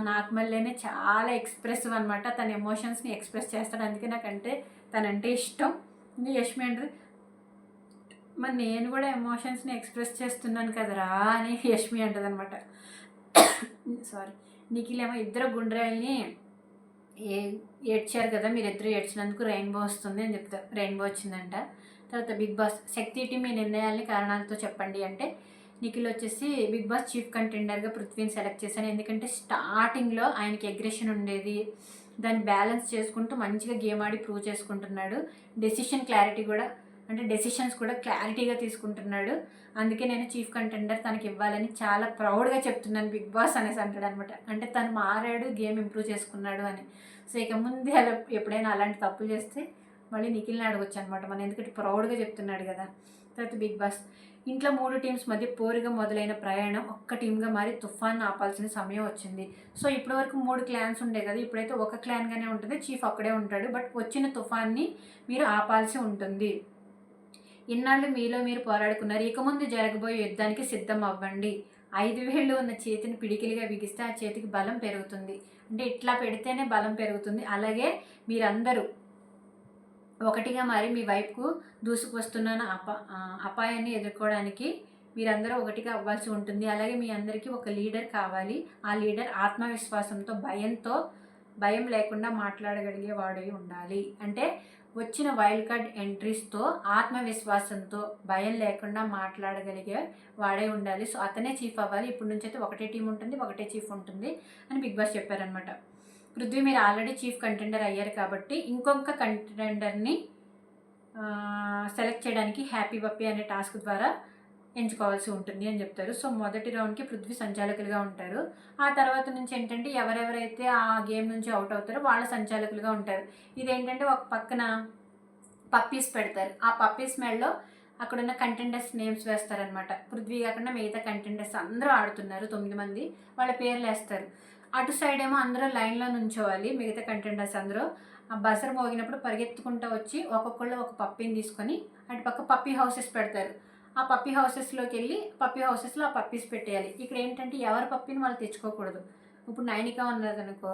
A: నాకు మళ్ళీనే చాలా ఎక్స్ప్రెసివ్ అనమాట, తన ఎమోషన్స్ని ఎక్స్ప్రెస్ చేస్తాడు, అందుకే నాకంటే తనంటే ఇష్టం. యష్మి అంటే మరి నేను కూడా ఎమోషన్స్ని ఎక్స్ప్రెస్ చేస్తున్నాను కదరా అని యష్మి అంటుంది అనమాట. సారీ. నిఖిల్ ఏమో ఇద్దరు గుండ్రాయిల్ని ఏడ్చారు కదా, మీరు ఇద్దరు ఏడ్చినందుకు రెయిన్బో వస్తుంది అని చెప్తారు. రెయిన్బో వచ్చిందంట. తర్వాత బిగ్ బాస్ శక్తి టీం మీ నిర్ణయాలని కారణాలతో చెప్పండి అంటే నిఖిల్ వచ్చేసి బిగ్ బాస్ చీఫ్ కంటెండర్గా పృథ్వీని సెలెక్ట్ చేశాను, ఎందుకంటే స్టార్టింగ్లో ఆయనకి అగ్రెషన్ ఉండేది, దాన్ని బ్యాలెన్స్ చేసుకుంటూ మంచిగా గేమ్ ఆడి ప్రూవ్ చేసుకుంటున్నాడు, డెసిషన్ క్లారిటీ కూడా అంటే డెసిషన్స్ కూడా క్లారిటీగా తీసుకుంటున్నాడు, అందుకే నేను చీఫ్ కంటెండర్ తనకి ఇవ్వాలని చాలా ప్రౌడ్గా చెప్తున్నాను బిగ్ బాస్ అనేసి అంటాడు అనమాట. అంటే తను మారాడు, గేమ్ ఇంప్రూవ్ చేసుకున్నాడు అని. సో ఇక ముందే అలా ఎప్పుడైనా అలాంటి తప్పులు చేస్తే మళ్ళీ నిఖిల్ని అడగొచ్చు అనమాట మనం, ఎందుకంటే ప్రౌడ్గా చెప్తున్నాడు కదా. తర్వాత బిగ్ బాస్ ఇంట్లో 3 టీమ్స్ మధ్య పోరుగా మొదలైన ప్రయాణం ఒక్క టీమ్గా మారి తుఫాన్ ఆపాల్సిన సమయం వచ్చింది. సో ఇప్పటి వరకు 3 క్లాన్స్ ఉండే కదా, ఇప్పుడైతే ఒక క్లాన్గానే ఉంటుంది, చీఫ్ అక్కడే ఉంటాడు, బట్ వచ్చిన తుఫాన్ని మీరు ఆపాల్సి ఉంటుంది. ఇన్నాళ్ళు మీలో మీరు పోరాడుకున్నారు, ఇక ముందు జరగబోయే యుద్ధానికి సిద్ధం అవ్వండి. 5 వేళ్ళు ఉన్న చేతిని పిడికిలిగా బిగిస్తే ఆ చేతికి బలం పెరుగుతుంది, అంటే ఇట్లా పెడితేనే బలం పెరుగుతుంది. అలాగే మీరందరూ ఒకటిగా మారి మీ వైపుకు దూసుకువస్తున్న అపాయాన్ని ఎదుర్కోవడానికి మీరందరూ ఒకటిగా అవ్వాల్సి ఉంటుంది. అలాగే మీ అందరికీ ఒక లీడర్ కావాలి, ఆ లీడర్ ఆత్మవిశ్వాసంతో భయం లేకుండా మాట్లాడగలిగే వాడై ఉండాలి. అంటే వచ్చిన వైల్డ్ కార్డ్ ఎంట్రీస్తో ఆత్మవిశ్వాసంతో భయం లేకుండా మాట్లాడగలిగే వాడే ఉండాలి. సో అతనే చీఫ్ అవ్వాలి, ఇప్పటి నుంచి అయితే ఒకటే టీం ఉంటుంది, ఒకటే చీఫ్ ఉంటుంది అని బిగ్ బాస్ చెప్పారనమాట. పృథ్వీ మీరు ఆల్రెడీ చీఫ్ కంటెండర్ అయ్యారు కాబట్టి ఇంకొక కంటెండర్ని సెలెక్ట్ చేయడానికి హ్యాపీ పప్పీ అనే టాస్క్ ద్వారా ఎంచుకోవాల్సి ఉంటుంది అని చెప్తారు. సో మొదటి రౌండ్కి పృథ్వీ సంచాలకులుగా ఉంటారు, ఆ తర్వాత నుంచి ఏంటంటే ఎవరెవరైతే ఆ గేమ్ నుంచి అవుట్ అవుతారో వాళ్ళ సంచాలకులుగా ఉంటారు. ఇదేంటంటే ఒక పక్కన పప్పీస్ పెడతారు, ఆ పప్పీస్ మెడలో అక్కడున్న కంటెండర్స్ నేమ్స్ వేస్తారనమాట. పృథ్వీ కాకుండా మిగతా కంటెండర్స్ అందరూ ఆడుతున్నారు 9 మంది, వాళ్ళ పేర్లు వేస్తారు. అటు సైడ్ ఏమో అందరూ లైన్లో నుంచోవాలి, మిగతా కంటెండర్స్ అందరూ ఆ బజర్ మోగినప్పుడు పరిగెత్తుకుంటూ వచ్చి ఒక్కొక్కళ్ళు ఒక పప్పీని తీసుకొని అటు పక్క పప్పీ హౌసెస్ పెడతారు, ఆ పప్పీ హౌసెస్లోకి వెళ్ళి పప్పీ హౌసెస్లో ఆ పప్పీస్ పెట్టేయాలి. ఇక్కడ ఏంటంటే ఎవరి పప్పీని వాళ్ళు తెచ్చుకోకూడదు. ఇప్పుడు నైనిక ఉన్నదనుకో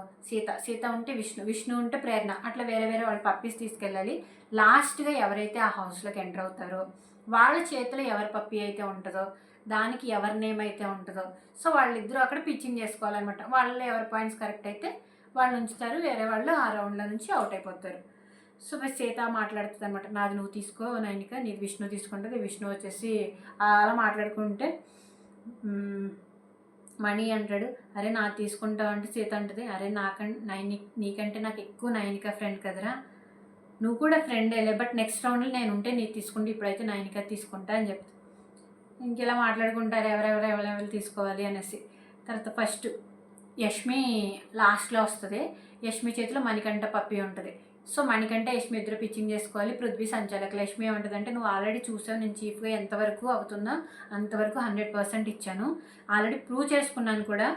A: సీత ఉంటే విష్ణు ఉంటే ప్రేరణ, అట్లా వేరే వేరే వాళ్ళ పప్పీస్ తీసుకెళ్ళాలి. లాస్ట్గా ఎవరైతే ఆ హౌస్లోకి ఎంటర్ అవుతారో వాళ్ళ చేతిలో ఎవరి పప్పీ అయితే ఉంటుందో దానికి ఎవరి నేమ్ అయితే ఉంటుందో సో వాళ్ళిద్దరూ అక్కడ పిచ్చింగ్ చేసుకోవాలన్నమాట. వాళ్ళలో ఎవరి పాయింట్స్ కరెక్ట్ అయితే వాళ్ళు ఉంచుతారు, వేరే వాళ్ళు ఆ రౌండ్లో నుంచి అవుట్ అయిపోతారు. సో మరి సీత మాట్లాడుతుంది అనమాట, నాది నువ్వు తీసుకో నైనిక, నీది విష్ణు తీసుకుంటుంది. విష్ణు వచ్చేసి అలా మాట్లాడుకుంటే మణి అంటాడు, అరే నాకు తీసుకుంటావు అంటే సీత అంటుంది, అరే నీకంటే నాకు ఎక్కువ నైనిక ఫ్రెండ్ కదరా, నువ్వు కూడా ఫ్రెండేలే, బట్ నెక్స్ట్ రౌండ్లో నేను ఉంటే నీకు తీసుకుంటే ఇప్పుడైతే నైనిక తీసుకుంటా అని చెప్తా. ఇంకెలా మాట్లాడుకుంటారు ఎవరెవరు తీసుకోవాలి అనేసి. తర్వాత ఫస్ట్ యష్మి లాస్ట్లో వస్తుంది, యష్మి చేతిలో మణికంఠ పప్పి ఉంటుంది. సో మణికంఠ యష్మి ఇద్దరు పిచ్చింగ్ చేసుకోవాలి. పృథ్వీ సంచాలకులు. యష్మి ఏమంటుందంటే, నువ్వు ఆల్రెడీ చూసావు నేను చీఫ్గా ఎంతవరకు అవుతుందో అంతవరకు 100% ఇచ్చాను, ఆల్రెడీ ప్రూవ్ చేసుకున్నాను కూడా.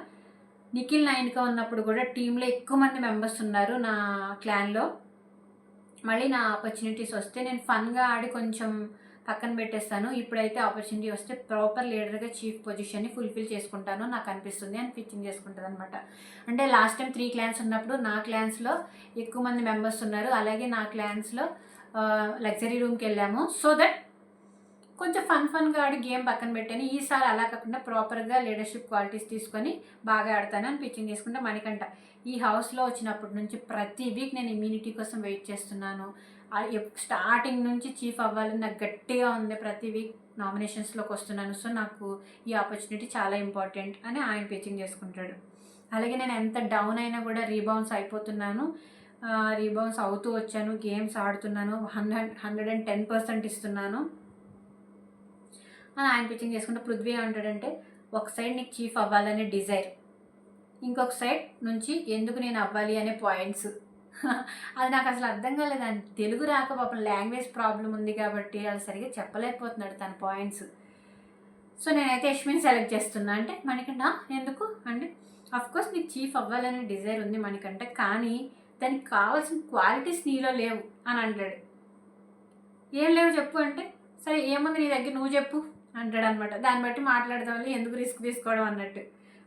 A: నిఖిల్ 9గా ఉన్నప్పుడు కూడా టీంలో ఎక్కువ మంది మెంబర్స్ ఉన్నారు నా క్లాన్లో. మళ్ళీ నా ఆపర్చునిటీస్ వస్తే నేను ఫన్గా ఆడి కొంచెం పక్కన పెట్టేస్తాను. ఇప్పుడైతే ఆపర్చునిటీ వస్తే ప్రాపర్ లీడర్గా చీఫ్ పొజిషన్ని ఫుల్ఫిల్ చేసుకుంటాను నాకు అనిపిస్తుంది అని పిచ్చింగ్ చేసుకుంటుంది అనమాట. అంటే లాస్ట్ టైం 3 క్లాన్స్ ఉన్నప్పుడు నా క్లాన్స్లో ఎక్కువ మంది మెంబర్స్ ఉన్నారు, అలాగే నా క్లాన్స్లో లగ్జరీ రూమ్కి వెళ్ళాము. సో దట్ కొంచెం ఫన్గా ఆడి గేమ్ పక్కన పెట్టాను. ఈసారి అలా కాకుండా ప్రాపర్గా లీడర్షిప్ క్వాలిటీస్ తీసుకొని బాగా ఆడతాను అని పిచ్చింగ్ చేసుకుంటే మణికంఠ, ఈ హౌస్లో వచ్చినప్పటి నుంచి ప్రతి వీక్ నేను ఇమ్యూనిటీ కోసం వెయిట్ చేస్తున్నాను, స్టార్టింగ్ నుంచి చీఫ్ అవ్వాలని నాకు గట్టిగా ఉంది, ప్రతి వీక్ నామినేషన్స్లోకి వస్తున్నాను, సో నాకు ఈ ఆపర్చునిటీ చాలా ఇంపార్టెంట్ అని ఆయన పిచ్చింగ్ చేసుకుంటాడు. అలాగే నేను ఎంత డౌన్ అయినా కూడా రీబౌన్స్ అయిపోతున్నాను, రీబౌన్స్ అవుతూ వచ్చాను, గేమ్స్ ఆడుతున్నాను, 110% ఇస్తున్నాను అని ఆయన పిచ్చింగ్ చేసుకుంటే పృథ్వీ ఏమంటాడంటే, ఒక సైడ్ నీకు చీఫ్ అవ్వాలనే డిజైర్, ఇంకొక సైడ్ నుంచి ఎందుకు నేను అవ్వాలి అనే పాయింట్స్. అది నాకు అసలు అర్థం కాలేదండి. తెలుగు రాక పాపం లాంగ్వేజ్ ప్రాబ్లం ఉంది కాబట్టి అది సరిగ్గా చెప్పలేకపోతున్నాడు తన పాయింట్స్. సో నేనైతే యష్మిని సెలెక్ట్ చేస్తున్నా. అంటే మణికంఠ ఎందుకు అంటే, అఫ్కోర్స్ నీకు చీఫ్ అవ్వాలనే డిజైర్ ఉంది మణికంఠ, కానీ దానికి కావాల్సిన క్వాలిటీస్ నీలో లేవు అని అంటాడు. ఏం లేవు చెప్పు అంటే, సరే ఏముంది నీ దగ్గర నువ్వు చెప్పు అంటాడు అనమాట. దాన్ని బట్టి మాట్లాడదాం, ఎందుకు రిస్క్ తీసుకోవడం అన్నట్టు.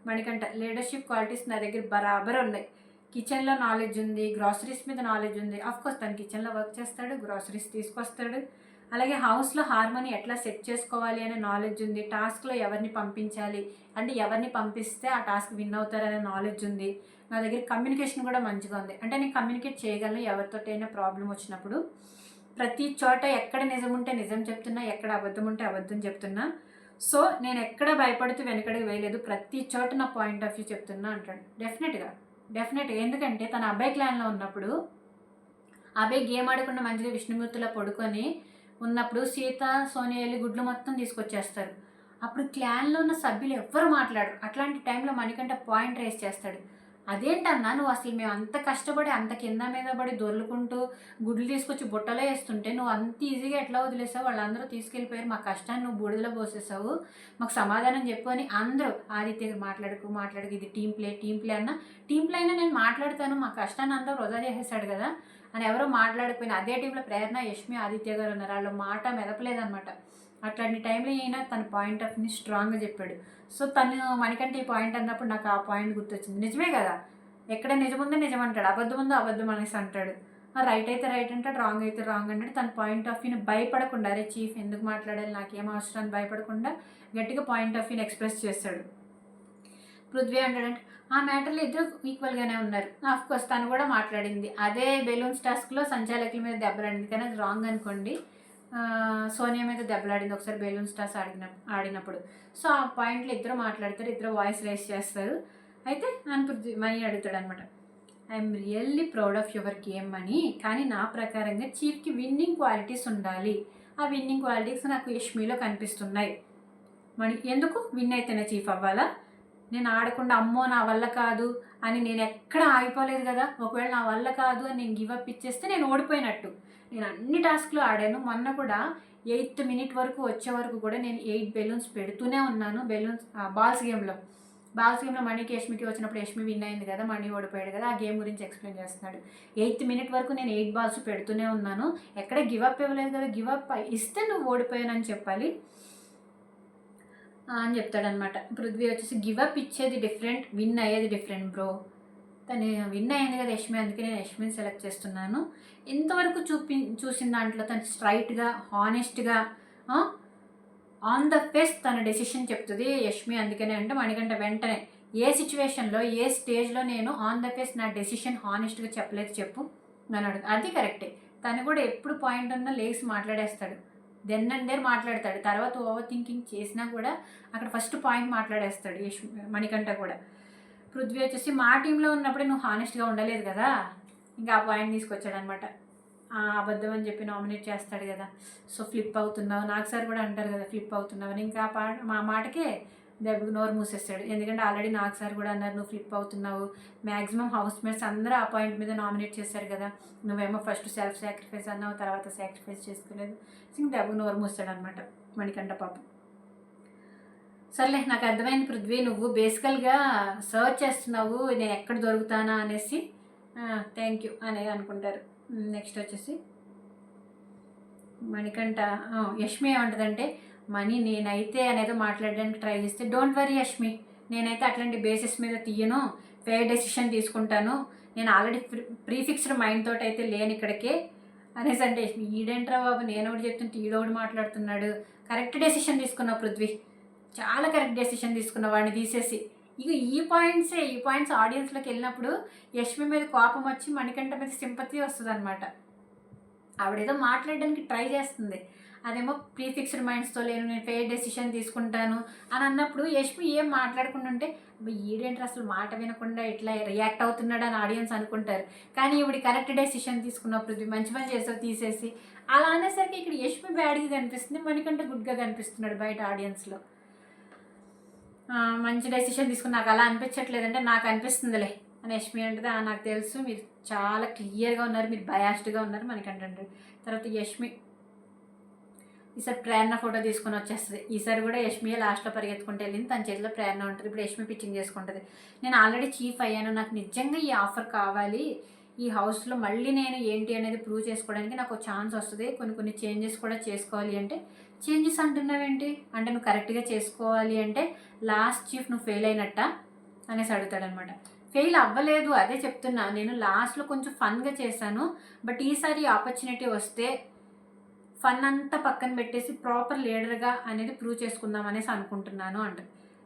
A: మణికంఠ, లీడర్షిప్ క్వాలిటీస్ నా దగ్గర బరాబర్ ఉన్నాయి, కిచెన్లో నాలెడ్జ్ ఉంది, గ్రాసరీస్ మీద నాలెడ్జ్ ఉంది. అఫ్కోర్స్ తను కిచెన్లో వర్క్ చేస్తాడు, గ్రాసరీస్ తీసుకొస్తాడు, అలాగే హౌస్లో హార్మోని ఎట్లా సెట్ చేసుకోవాలి అనే నాలెడ్జ్ ఉంది, టాస్క్లో ఎవరిని పంపించాలి అంటే ఎవరిని పంపిస్తే ఆ టాస్క్ విన్ అవుతారనే నాలెడ్జ్ ఉంది. నా దగ్గర కమ్యూనికేషన్ కూడా మంచిగా ఉంది, అంటే నేను కమ్యూనికేట్ చేయగలను ఎవరితోటైనా ప్రాబ్లం వచ్చినప్పుడు. ప్రతి చోట ఎక్కడ నిజం ఉంటే నిజం చెప్తున్నా, ఎక్కడ అబద్ధం ఉంటే అబద్ధం చెప్తున్నా. సో నేను ఎక్కడ భయపడుతూ వెనకడికి వేయలేదు, ప్రతి చోట నా పాయింట్ ఆఫ్ వ్యూ చెప్తున్నా అంటాడు. డెఫినెట్గా ఎందుకంటే తన అబ్బాయి క్లాన్లో ఉన్నప్పుడు అబ్బాయి గేమ్ ఆడకుండా మంచిగా విష్ణుమూర్తిలో పడుకొని ఉన్నప్పుడు సీత సోనియాలి గుడ్లు మొత్తం తీసుకొచ్చేస్తారు. అప్పుడు క్లాన్లో ఉన్న సభ్యులు ఎవ్వరు మాట్లాడరు. అట్లాంటి టైంలో మణికంఠ పాయింట్ రేస్ చేస్తాడు. అదేంటన్నా నువ్వు అసలు మేము అంత కష్టపడి అంత కింద మీద పడి దొర్లుకుంటూ గుడ్లు తీసుకొచ్చి బుట్టలో వేస్తుంటే నువ్వు అంత ఈజీగా ఎట్లా వదిలేసావు, వాళ్ళందరూ తీసుకెళ్ళిపోయారు, మా కష్టాన్ని నువ్వు బూడిదలో పోసేసావు, మాకు సమాధానం చెప్పు అని అందరూ ఆదిత్య మాట్లాడుకు ఇది టీం ప్లే అన్న, టీం ప్లే అయినా నేను మాట్లాడతాను, మా కష్టాన్ని అంతా వృధా చేసేసాడు కదా అని ఎవరో మాట్లాడిపోయినా. అదే టీంలో ప్రేరణ, యష్మి, ఆదిత్య గారు ఉన్నారు, వాళ్ళు మాట మెదపలేదనమాట. అట్లాంటి టైంలో అయినా తన పాయింట్ ఆఫ్ వ్యూని స్ట్రాంగ్గా చెప్పాడు. సో తను మణికంఠ ఈ పాయింట్ అన్నప్పుడు నాకు ఆ పాయింట్ గుర్తొచ్చింది. నిజమే కదా, ఎక్కడ నిజముందో నిజం అంటాడు, అబద్ధం ఉందో అబద్ధం అనేసి అంటాడు, రైట్ అయితే రైట్ అంటాడు, రాంగ్ అయితే రాంగ్ అంటాడు. తన పాయింట్ ఆఫ్ వ్యూని భయపడకుండా, అరే చీఫ్ ఎందుకు మాట్లాడాలి నాకేం అవసరం అని భయపడకుండా గట్టిగా పాయింట్ ఆఫ్ వ్యూని ఎక్స్ప్రెస్ చేస్తాడు. పృథ్వీ అంటాడంటే, ఆ మ్యాటర్లో ఇద్దరు ఈక్వల్గానే ఉన్నారు. ఆఫ్కోర్స్ తను కూడా మాట్లాడింది, అదే బెలూన్స్ టాస్క్లో సంచాలకుల మీద దెబ్బలాడింది, కానీ అది రాంగ్ అనుకోండి. సోనియా మీద దెబ్బలాడింది ఒకసారి బెలూన్స్ టాస్ ఆడినప్పుడు. సో ఆ పాయింట్లో ఇద్దరు మాట్లాడతారు, ఇద్దరు వాయిస్ రైస్ చేస్తారు. అయితే నన్ను పృథ్వీ మనీ అడుగుతాడు అనమాట, I'm really proud of your game అని, కానీ నా ప్రకారంగా చీఫ్కి విన్నింగ్ క్వాలిటీస్ ఉండాలి, ఆ విన్నింగ్ క్వాలిటీస్ నాకు యష్మిలో కనిపిస్తున్నాయి. మణి ఎందుకు విన్ అయితేనే చీఫ్ అవ్వాలా, నేను ఆడకుండా అమ్మో నా వల్ల కాదు అని నేను ఎక్కడ ఆగిపోలేదు కదా, ఒకవేళ నా వల్ల కాదు అని నేను గివప్ ఇచ్చేస్తే నేను ఓడిపోయినట్టు. నేను అన్ని టాస్క్లు ఆడాను, మొన్న కూడా 8th minute వరకు వచ్చే వరకు కూడా నేను 8 బెలూన్స్ పెడుతూనే ఉన్నాను. బాల్స్ గేమ్లో మణికి యష్మికి వచ్చినప్పుడు యష్మి విన్ అయింది కదా, మణి ఓడిపోయాడు కదా, ఆ గేమ్ గురించి ఎక్స్ప్లెయిన్ చేస్తున్నాడు. 8th minute వరకు నేను 8 balls పెడుతూనే ఉన్నాను, ఎక్కడ గివప్ ఇవ్వలేదు కదా, గివప్ ఇస్తే నువ్వు ఓడిపోయానని చెప్పాలి అని చెప్తాడనమాట. పృథ్వీ వచ్చేసి గివప్ ఇచ్చేది డిఫరెంట్, విన్ అయ్యేది డిఫరెంట్ బ్రో, తను విన్ అయింది కదా యష్మి, అందుకే నేను యష్మిని సెలెక్ట్ చేస్తున్నాను. ఇంతవరకు చూసిన దాంట్లో తను స్ట్రైట్గా హానెస్ట్గా ఆన్ ద ఫేస్ తన డెసిషన్ చెప్తుంది యష్మి, అందుకనే అంటే మణికంఠ వెంటనే ఏ సిచ్యువేషన్లో ఏ స్టేజ్లో నేను ఆన్ ద ఫేస్ నా డెసిషన్ హానెస్ట్గా చెప్పలేదు చెప్పు అని అడుగు. అది కరెక్టే, తను కూడా ఎప్పుడు పాయింట్ ఉన్నా లేసి మాట్లాడేస్తాడు, దెన్ అండ్ దేర్ మాట్లాడతాడు, తర్వాత ఓవర్ థింకింగ్ చేసినా కూడా అక్కడ ఫస్ట్ పాయింట్ మాట్లాడేస్తాడు మణికంఠ కూడా. పృథ్వీ వచ్చేసి మా టీంలో ఉన్నప్పుడే నువ్వు హానెస్ట్గా ఉండలేదు కదా, ఇంకా ఆ పాయింట్ తీసుకొచ్చాడు అనమాట. అబద్ధం అని చెప్పి నామినేట్ చేస్తాడు కదా, సో ఫ్లిప్ అవుతున్నావు, నాకు సార్ కూడా అంటారు కదా ఫ్లిప్ అవుతున్నావు అని, ఇంకా మా మాటకే దెబ్బకి నోరు మూసేస్తాడు. ఎందుకంటే ఆల్రెడీ నాకు సార్ కూడా అన్నారు, నువ్వు ఫ్లిప్ అవుతున్నావు, మ్యాక్సిమం హౌస్ మేట్స్ అందరూ ఆ పాయింట్ మీద నామినేట్ చేశారు కదా, నువ్వేమో ఫస్ట్ సెల్ఫ్ సాక్రిఫైస్ అన్నావు, తర్వాత సాక్రిఫైస్ చేసుకోలేదు. ఇంక దెబ్బకి నోరు మూస్తాడు అనమాట మణికంఠ పాపం. సర్లే, నాకు అర్థమైంది పృథ్వీ, నువ్వు బేసికల్గా సర్చ్ చేస్తున్నావు నేను ఎక్కడ దొరుకుతానా అనేసి. థ్యాంక్ యూ అనేది అనుకుంటారు. నెక్స్ట్ వచ్చేసి మణికంఠ యష్మి ఏమంటుందంటే, మనీ నేనైతే అనేదో మాట్లాడడానికి ట్రై చేస్తే, డోంట్ వరీ యష్మి, నేనైతే అట్లాంటి బేసిస్ మీద తీయను, ఫెయిర్ డెసిషన్ తీసుకుంటాను, నేను ఆల్రెడీ ప్రీఫిక్స్డ్ మైండ్ తోటి అయితే లేను ఇక్కడికే అనేసి. అంటే యష్మి, ఈడేంట్రా బాబు, నేను ఒకటి చెప్తుంటే ఈడోడు మాట్లాడుతున్నాడు. కరెక్ట్ డెసిషన్ తీసుకున్నావు పృథ్వీ, చాలా కరెక్ట్ డెసిషన్ తీసుకున్న వాడిని తీసేసి. ఇక ఈ పాయింట్స్ ఆడియన్స్లోకి వెళ్ళినప్పుడు యష్మి మీద కోపం వచ్చి మణికంఠ మీద సింపతి వస్తుంది అనమాట. ఆవిడేదో మాట్లాడడానికి ట్రై చేస్తుంది, అదేమో ప్రీఫిక్స్డ్ మైండ్స్తో లేను, నేను ఫెయిర్ డెసిషన్ తీసుకుంటాను అని అన్నప్పుడు యష్మి ఏం మాట్లాడకుండా ఉంటే, ఈడేంటి అసలు మాట వినకుండా ఇట్లా రియాక్ట్ అవుతున్నాడు అని ఆడియన్స్ అనుకుంటారు. కానీ ఇవిడి కరెక్ట్ డెసిషన్ తీసుకున్నప్పుడు మంచి పని చేసావు తీసేసి అలా అనేసరికి ఇక్కడ యష్మి బ్యాడ్గా కనిపిస్తుంది, మణికంఠ గుడ్గా కనిపిస్తున్నాడు బయట ఆడియన్స్లో. మంచి డెసిషన్ తీసుకుని నాకు అలా అనిపించట్లేదంటే నాకు అనిపిస్తుందిలే అని యష్మి అంటుంది. నాకు తెలుసు మీరు చాలా క్లియర్గా ఉన్నారు, మీరు బయాస్డ్గా ఉన్నారు మనకంటే. తర్వాత యష్మి ఈసారి ప్రేరణ ఫోటో తీసుకొని వచ్చేస్తుంది. ఈసారి కూడా యష్మియే లాస్ట్లో పరిగెత్తుకుంటూ వెళ్ళింది, తన చేతిలో ప్రేరణ ఉంటుంది. ఇప్పుడు యష్మి పిచ్చింగ్ చేసుకుంటుంది, నేను ఆల్రెడీ చీఫ్ అయ్యాను, నాకు నిజంగా ఈ ఆఫర్ కావాలి, ఈ హౌస్లో మళ్ళీ నేను ఏంటి అనేది ప్రూవ్ చేసుకోవడానికి నాకు ఛాన్స్ వస్తుంది, కొన్ని చేంజెస్ కూడా చేసుకోవాలి అంటే. చేంజెస్ అంటున్నావేంటి అంటే, నువ్వు కరెక్ట్గా చేసుకోవాలి అంటే లాస్ట్ చీఫ్ నువ్వు ఫెయిల్ అయినట్ట అనేసి అడుగుతాడనమాట. ఫెయిల్ అవ్వలేదు, అదే చెప్తున్నా, నేను లాస్ట్లో కొంచెం ఫన్గా చేశాను, బట్ ఈసారి ఆపర్చునిటీ వస్తే ఫన్ అంతా పక్కన పెట్టేసి ప్రాపర్ లీడర్గా అనేది ప్రూవ్ చేసుకుందాం అనేసి అనుకుంటున్నాను అంట.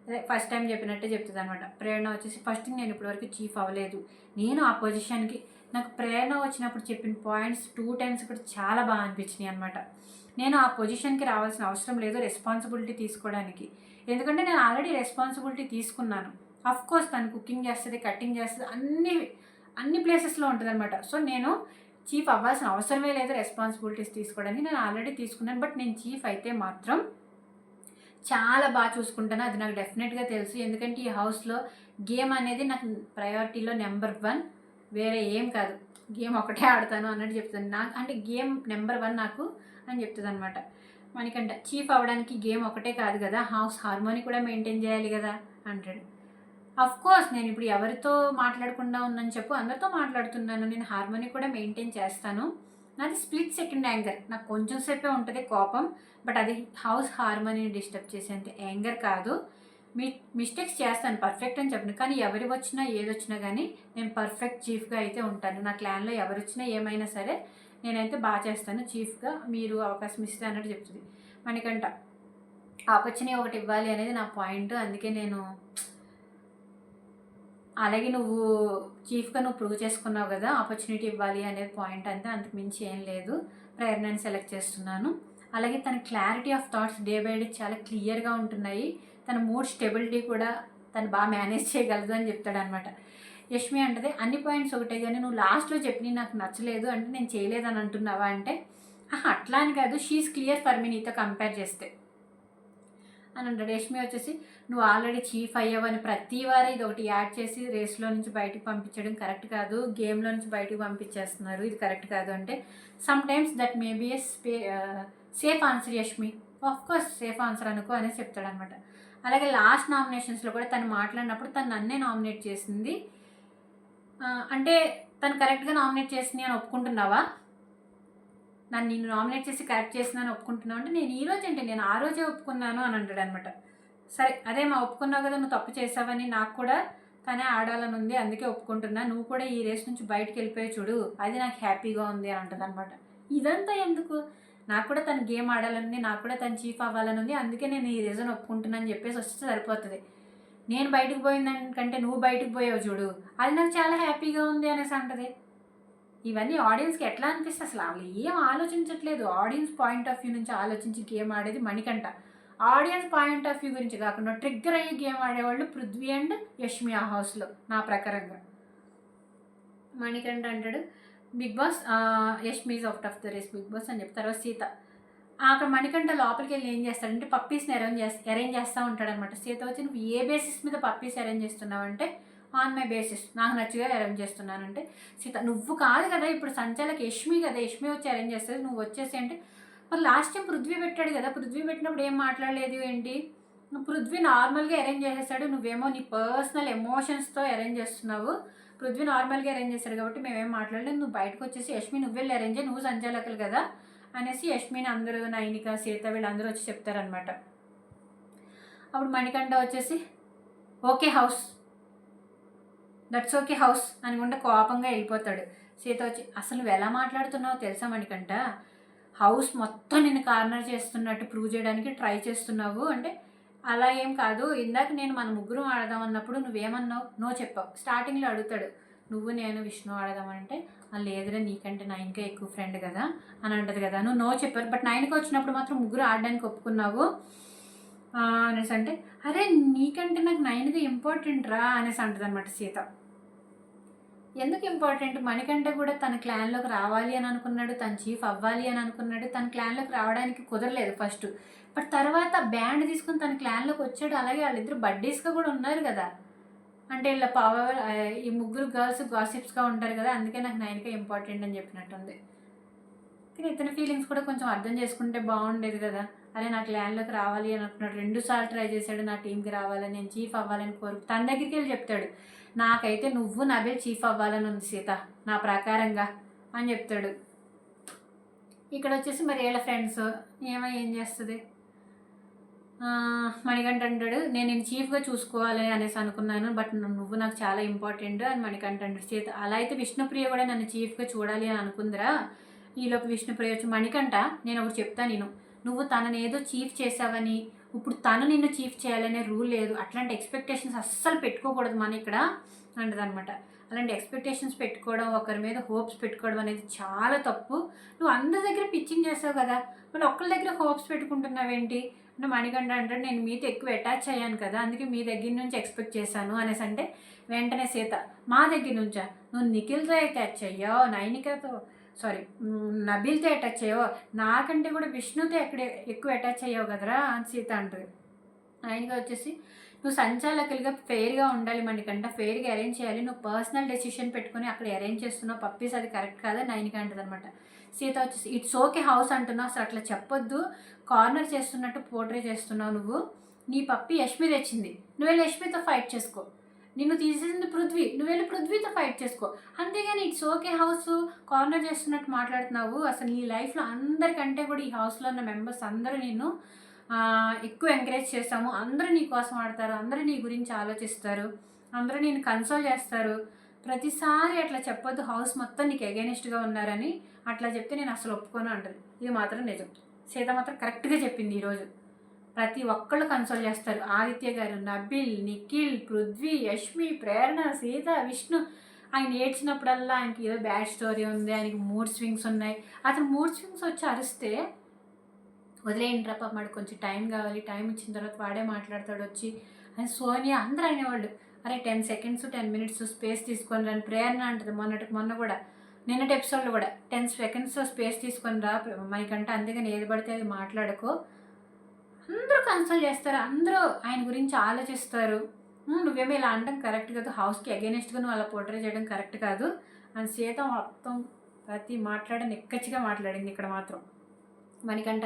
A: అదే ఫస్ట్ టైం చెప్పినట్టే చెప్తుంది అనమాట. ప్రేరణ వచ్చేసి, ఫస్ట్ నేను ఇప్పటివరకు చీఫ్ అవ్వలేదు, నేను ఆ పొజిషన్కి, నాకు ప్రేరణ వచ్చినప్పుడు చెప్పిన పాయింట్స్ 2 times కూడా చాలా బాగా అనిపించినాయి అనమాట. నేను ఆ పొజిషన్కి రావాల్సిన అవసరం లేదు రెస్పాన్సిబిలిటీ తీసుకోవడానికి, ఎందుకంటే నేను ఆల్రెడీ రెస్పాన్సిబిలిటీ తీసుకున్నాను. అఫ్కోర్స్ తను కుకింగ్ చేస్తుంది, కటింగ్ చేస్తుంది, అన్ని ప్లేసెస్లో ఉంటుంది అనమాట. సో నేను చీఫ్ అవ్వాల్సిన అవసరమే లేదు రెస్పాన్సిబిలిటీస్ తీసుకోవడానికి, నేను ఆల్రెడీ తీసుకున్నాను. బట్ నేను చీఫ్ అయితే మాత్రం చాలా బాగా చూసుకుంటాను, అది నాకు డెఫినెట్గా తెలుసు. ఎందుకంటే ఈ హౌస్లో గేమ్ అనేది నాకు ప్రయారిటీలో నెంబర్ 1, వేరే ఏం కాదు, గేమ్ ఒకటే ఆడతాను అన్నట్టు చెప్తాను. నాకు అంటే గేమ్ నెంబర్ 1 నాకు అని చెప్తుంది అనమాట. మనకంటే చీఫ్ అవ్వడానికి గేమ్ ఒకటే కాదు కదా, హౌస్ హార్మోనీ కూడా మెయింటైన్ చేయాలి కదా అంటాడు. కోర్స్ నేను ఇప్పుడు ఎవరితో మాట్లాడకుండా ఉన్నాను చెప్పు, అందరితో మాట్లాడుతున్నాను, నేను హార్మోనీ కూడా మెయింటైన్ చేస్తాను. నాది స్ప్లిట్ సెకండ్ యాంగర్, నాకు కొంచెం సేపే ఉంటుంది కోపం, బట్ అది హౌస్ హార్మోనీని డిస్టర్బ్ చేసేంత యాంగర్ కాదు. మిస్టేక్స్ చేస్తాను, పర్ఫెక్ట్ అని చెప్పను, కానీ ఎవరి వచ్చినా ఏది వచ్చినా కానీ నేను పర్ఫెక్ట్ చీఫ్గా అయితే ఉంటాను. నా క్లాన్లో ఎవరు వచ్చినా ఏమైనా సరే నేనైతే బాగా చేస్తాను చీఫ్గా, మీరు అవకాశం ఇస్తే అన్నట్టు చెప్తుంది. మనకంట ఆపర్చునిటీ ఒకటి ఇవ్వాలి అనేది నా పాయింట్, అందుకే నేను అలాగే నువ్వు చీఫ్గా నువ్వు ప్రూవ్ చేసుకున్నావు కదా, ఆపర్చునిటీ ఇవ్వాలి అనేది పాయింట్, అంతే, అంతకు మించి ఏం లేదు. ప్రేరణని సెలెక్ట్ చేస్తున్నాను. అలాగే తన clarity of thoughts day by day చాలా క్లియర్గా ఉంటున్నాయి, తన మూడ్ స్టెబిలిటీ కూడా తను బాగా మేనేజ్ చేయగలదు అని చెప్తాడు అనమాట. యష్మి అంటది, అన్ని పాయింట్స్ ఒకటే కానీ నువ్వు లాస్ట్లో చెప్పి నాకు నచ్చలేదు అంటే నేను చేయలేదని అంటున్నావా అంటే, అట్లా అని కాదు, షీఈస్ క్లియర్ ఫర్ మీ, నీతో కంపేర్ చేస్తే అని అంటాడు. యష్మి వచ్చేసి, నువ్వు ఆల్రెడీ చీఫ్ అయ్యావని ప్రతి వారం ఇది ఒకటి యాడ్ చేసి రేస్లో నుంచి బయటకు పంపించడం కరెక్ట్ కాదు, గేమ్లో నుంచి బయటకు పంపించేస్తున్నారు, ఇది కరెక్ట్ కాదు అంటే, sometimes that may be safe answer Yashmi, of course safe answer అనుకో అనేసి చెప్తాడనమాట. అలాగే లాస్ట్ నామినేషన్స్లో కూడా తను మాట్లాడినప్పుడు తను నన్నే నామినేట్ చేసింది అంటే, తను కరెక్ట్గా నామినేట్ చేసింది అని ఒప్పుకుంటున్నావా, నన్ను నిన్ను నామినేట్ చేసి కరెక్ట్ చేసినాను ఒప్పుకుంటున్నావు అంటే, నేను ఈరోజు అంటే నేను ఆ రోజే ఒప్పుకున్నాను అని అంటాడు అనమాట. సరే అదే మా ఒప్పుకున్నావు కదా, నువ్వు తప్పు చేసావని, నాకు కూడా తనే ఆడాలని ఉంది అందుకే ఒప్పుకుంటున్నా, నువ్వు కూడా ఈ రేస్ నుంచి బయటకు వెళ్ళిపోయి చూడు, అది నాకు హ్యాపీగా ఉంది అని అంటుంది అనమాట. ఇదంతా ఎందుకు, నాకు కూడా తను గేమ్ ఆడాలని, నాకు కూడా తను చీఫ్ అవ్వాలని ఉంది, అందుకే నేను ఈ రీజన్ ఒప్పుకుంటున్నా అని చెప్పేసి వస్తే సరిపోతుంది. నేను బయటకు పోయిందానికంటే నువ్వు బయటకు పోయావు చూడు, అది నాకు చాలా హ్యాపీగా ఉంది అనేసి అంటది. ఇవన్నీ ఆడియన్స్కి ఎట్లా అనిపిస్తే అసలు వాళ్ళు ఏం ఆలోచించట్లేదు, ఆడియన్స్ పాయింట్ ఆఫ్ వ్యూ నుంచి ఆలోచించి గేమ్ ఆడేది Manikanta. Audience point of view గురించి కాకుండా ట్రిగ్గర్ అయ్యి గేమ్ ఆడేవాళ్ళు పృథ్వీ అండ్ యష్మి ఆ హౌస్లో నా ప్రకారంగా. మణికంఠ అంటాడు, Bigg Boss Yashmi is out of the race Bigg Boss అని చెప్తారు. సీత, అక్కడ మణికంఠ లోపలికి వెళ్ళి ఏం చేస్తాడంటే పప్పీస్ని అరేంజ్ చేస్తూ ఉంటాడనమాట. సీత వచ్చి నువ్వు ఏ బేసిస్ మీద పప్పీస్ అరేంజ్ చేస్తున్నావంటే ఆన్ మై బేసిస్, నాకు నచ్చిగా అరేంజ్ చేస్తున్నానంటే సీత నువ్వు కాదు కదా ఇప్పుడు సంచాలకి యష్మి కదా, యష్మి వచ్చి అరేంజ్ చేస్తుంది, నువ్వు వచ్చేసి అంటే మరి లాస్ట్ టైం పృథ్వీ పెట్టాడు కదా, పృథ్వీ పెట్టినప్పుడు ఏం మాట్లాడలేదు ఏంటి, పృథ్వీ నార్మల్గా అరేంజ్ చేసేసాడు, నువ్వేమో నీ పర్సనల్ ఎమోషన్స్తో అరేంజ్ చేస్తున్నావు, పృథ్వీ నార్మల్గా అరేంజ్ చేశాడు కాబట్టి మేమేం మాట్లాడలేదు, నువ్వు బయటకు వచ్చేసి యష్మి నువ్వు వెళ్ళి అరేంజ్ నువ్వు సంచాలకులు కదా అనేసి యష్మిని అందరూ నైనిక సీత వీళ్ళందరూ వచ్చి చెప్తారనమాట. అప్పుడు మణికంఠ వచ్చేసి okay house, that's okay house అనుకుంటే కోపంగా వెళ్ళిపోతాడు. సీత వచ్చి అసలు నువ్వు ఎలా మాట్లాడుతున్నావో తెలుసా మణికంఠ, హౌస్ మొత్తం నిన్ను కార్నర్ చేస్తున్నట్టు ప్రూవ్ చేయడానికి ట్రై చేస్తున్నావు అంటే అలా ఏం కాదు, ఇందాక నేను మన ముగ్గురు ఆడదాం అన్నప్పుడు నువ్వేమన్నావు, నో చెప్పావు, స్టార్టింగ్లో అడుగుతాడు నువ్వు నేను విష్ణు ఆడదామంటే లేదురా నీకంటే నైన్కే ఎక్కువ ఫ్రెండ్ కదా అని అంటది కదా, నువ్వు నో చెప్పారు బట్ నైన్కి వచ్చినప్పుడు మాత్రం ముగ్గురు ఆడడానికి ఒప్పుకున్నావు అనేసి అంటే అరే నీకంటే నాకు నైన్గా ఇంపార్టెంట్ రా అనేసి అంటది అనమాట సీత. ఎందుకు ఇంపార్టెంట్, మణికంఠ కూడా తన క్లాన్లోకి రావాలి అని అనుకున్నాడు, తన చీఫ్ అవ్వాలి అని అనుకున్నాడు, తన క్లాన్లోకి రావడానికి కుదరలేదు ఫస్ట్, బట్ తర్వాత బ్యాండ్ తీసుకుని తన క్లాన్లోకి వచ్చాడు. అలాగే వాళ్ళిద్దరు బడ్డీస్గా కూడా ఉన్నారు కదా, అంటే ఇలా పవర్ ఈ ముగ్గురు గర్ల్స్ గాసిప్స్గా ఉంటారు కదా, అందుకే నాకు నైన్కే ఇంపార్టెంట్ అని చెప్పినట్టుంది. కానీ ఇతని ఫీలింగ్స్ కూడా కొంచెం అర్థం చేసుకుంటే బాగుండేది కదా, అరే నాకు ల్యాండ్లోకి రావాలి అని అనుకున్నాడు, 2 సార్లు ట్రై చేశాడు నా టీంకి రావాలని, నేను చీఫ్ అవ్వాలని తన దగ్గరికి వెళ్ళి చెప్తాడు నాకైతే నువ్వు నబిల్ చీఫ్ అవ్వాలని ఉంది సీత నా ప్రకారంగా అని చెప్తాడు. ఇక్కడ వచ్చేసి మరి వీళ్ళ ఫ్రెండ్స్ ఏం చేస్తుంది, మణికంఠ అంటాడు నేను చీఫ్గా చూసుకోవాలి అనేసి అనుకున్నాను బట్ నువ్వు నాకు చాలా ఇంపార్టెంట్ అని మణికంఠ అంటాడు. సీత అలా అయితే విష్ణుప్రియ కూడా నన్ను చీఫ్గా చూడాలి అని అనుకుందిరా, ఈలోపు విష్ణుప్రియ వచ్చి మణికంఠ నేను ఒకటి చెప్తాను, నువ్వు తనని ఏదో చీఫ్ చేసావని ఇప్పుడు తను నిన్ను చీఫ్ చేయాలనే రూల్ లేదు, అట్లాంటి ఎక్స్పెక్టేషన్స్ అస్సలు పెట్టుకోకూడదు మన ఇక్కడ అంటదనమాట. అలాంటి ఎక్స్పెక్టేషన్స్ పెట్టుకోవడం, ఒకరి మీద హోప్స్ పెట్టుకోవడం అనేది చాలా తప్పు, నువ్వు అందరి దగ్గర పిచ్చింగ్ చేసావు కదా మళ్ళీ ఒక్కరి దగ్గర హోప్స్ పెట్టుకుంటున్నావేంటి అంటే మణికంఠ అంటాడు నేను మీతో ఎక్కువ అటాచ్ అయ్యాను కదా అందుకే మీ దగ్గర నుంచి ఎక్స్పెక్ట్ చేశాను అనేసి అంటే వెంటనే సీత మా దగ్గర నుంచా, నువ్వు నిఖిల్తో అటాచ్ అయ్యావు, నైనికతో నబిల్తో అటాచ్ అయ్యావు, నాకంటే కూడా విష్ణుతో ఎక్కువ అటాచ్ అయ్యావు కదరా అని సీత అంటుంది. ఆయనగా వచ్చేసి నువ్వు సంచాలకులుగా ఫెయిర్గా ఉండాలి మణికంఠ, ఫెయిర్గా అరేంజ్ చేయాలి, నువ్వు పర్సనల్ డెసిషన్ పెట్టుకుని అక్కడ అరేంజ్ చేస్తున్నావు పప్పీస్ అది కరెక్ట్ కాదా నైనిక అంటుంది అనమాట. సీత వచ్చేసి ఇట్స్ ఓకే హౌస్ అంటున్నావు, అసలు అట్లా చెప్పొద్దు, కార్నర్ చేస్తున్నట్టు పోర్ట్రే చేస్తున్నావు, నువ్వు నీ పప్పి యష్మి తెచ్చింది, నువ్వు వెళ్ళి యష్మితో ఫైట్ చేసుకో, నిన్ను తీసేసింది పృథ్వీ, నువ్వు వెళ్ళి పృథ్వీతో ఫైట్ చేసుకో, అంతేగాని ఇట్స్ ఓకే హౌస్ కార్నర్ చేస్తున్నట్టు మాట్లాడుతున్నావు, అసలు నీ లైఫ్లో అందరికంటే కూడా ఈ హౌస్లో ఉన్న మెంబర్స్ అందరూ నిన్ను ఎక్కువ ఎంకరేజ్ చేస్తాము, అందరూ నీ కోసం ఆడతారు, అందరూ నీ గురించి ఆలోచిస్తారు, అందరూ నేను కన్సోల్ చేస్తారు, ప్రతిసారి అట్లా చెప్పొద్దు, హౌస్ మొత్తం నీకు అగైనెస్ట్గా ఉన్నారని అట్లా చెప్తే నేను అసలు ఒప్పుకోను అంటుంది. ఇది మాత్రం నిజం, సీత మాత్రం కరెక్ట్గా చెప్పింది. ఈరోజు ప్రతి ఒక్కళ్ళు కన్సోల్ చేస్తారు, ఆదిత్య గారు, నబిల్, నిఖిల్, పృథ్వీ, యష్మి, ప్రేరణ, సీత, విష్ణు. ఆయన ఏడ్చినప్పుడల్లా ఆయనకి ఏదో బ్యాడ్ స్టోరీ ఉంది, ఆయనకి మూడ్ స్వింగ్స్ ఉన్నాయి, అతను మూడ్ స్వింగ్స్ వచ్చి అరిస్తే వదిలేయండి రా పాప వాడికి కొంచెం టైం కావాలి, టైం ఇచ్చిన తర్వాత వాడే మాట్లాడతాడు వచ్చి అని సోనియా అందరూ అనేవాళ్ళు, అరే 10 seconds 10 minutes స్పేస్ తీసుకొని రాని ప్రేరణ అంటుంది. మొన్న కూడా నిన్నటి ఎపిసోడ్లో కూడా 10 seconds స్పేస్ తీసుకొని రా మనకంటే, అంతేగాని ఏది పడితే అది మాట్లాడుకో, అందరూ కన్సల్ట్ చేస్తారు, అందరూ ఆయన గురించి ఆలోచిస్తారు, నువ్వేమో ఇలా అనడం కరెక్ట్ కాదు, హౌస్కి అగైనెస్ట్గా నువ్వు అలా పోర్ట్రే చేయడం కరెక్ట్ కాదు అని సీత మొత్తం ప్రతి మాట్లాడని ఎక్కచ్చిగా మాట్లాడింది. ఇక్కడ మాత్రం మనకంట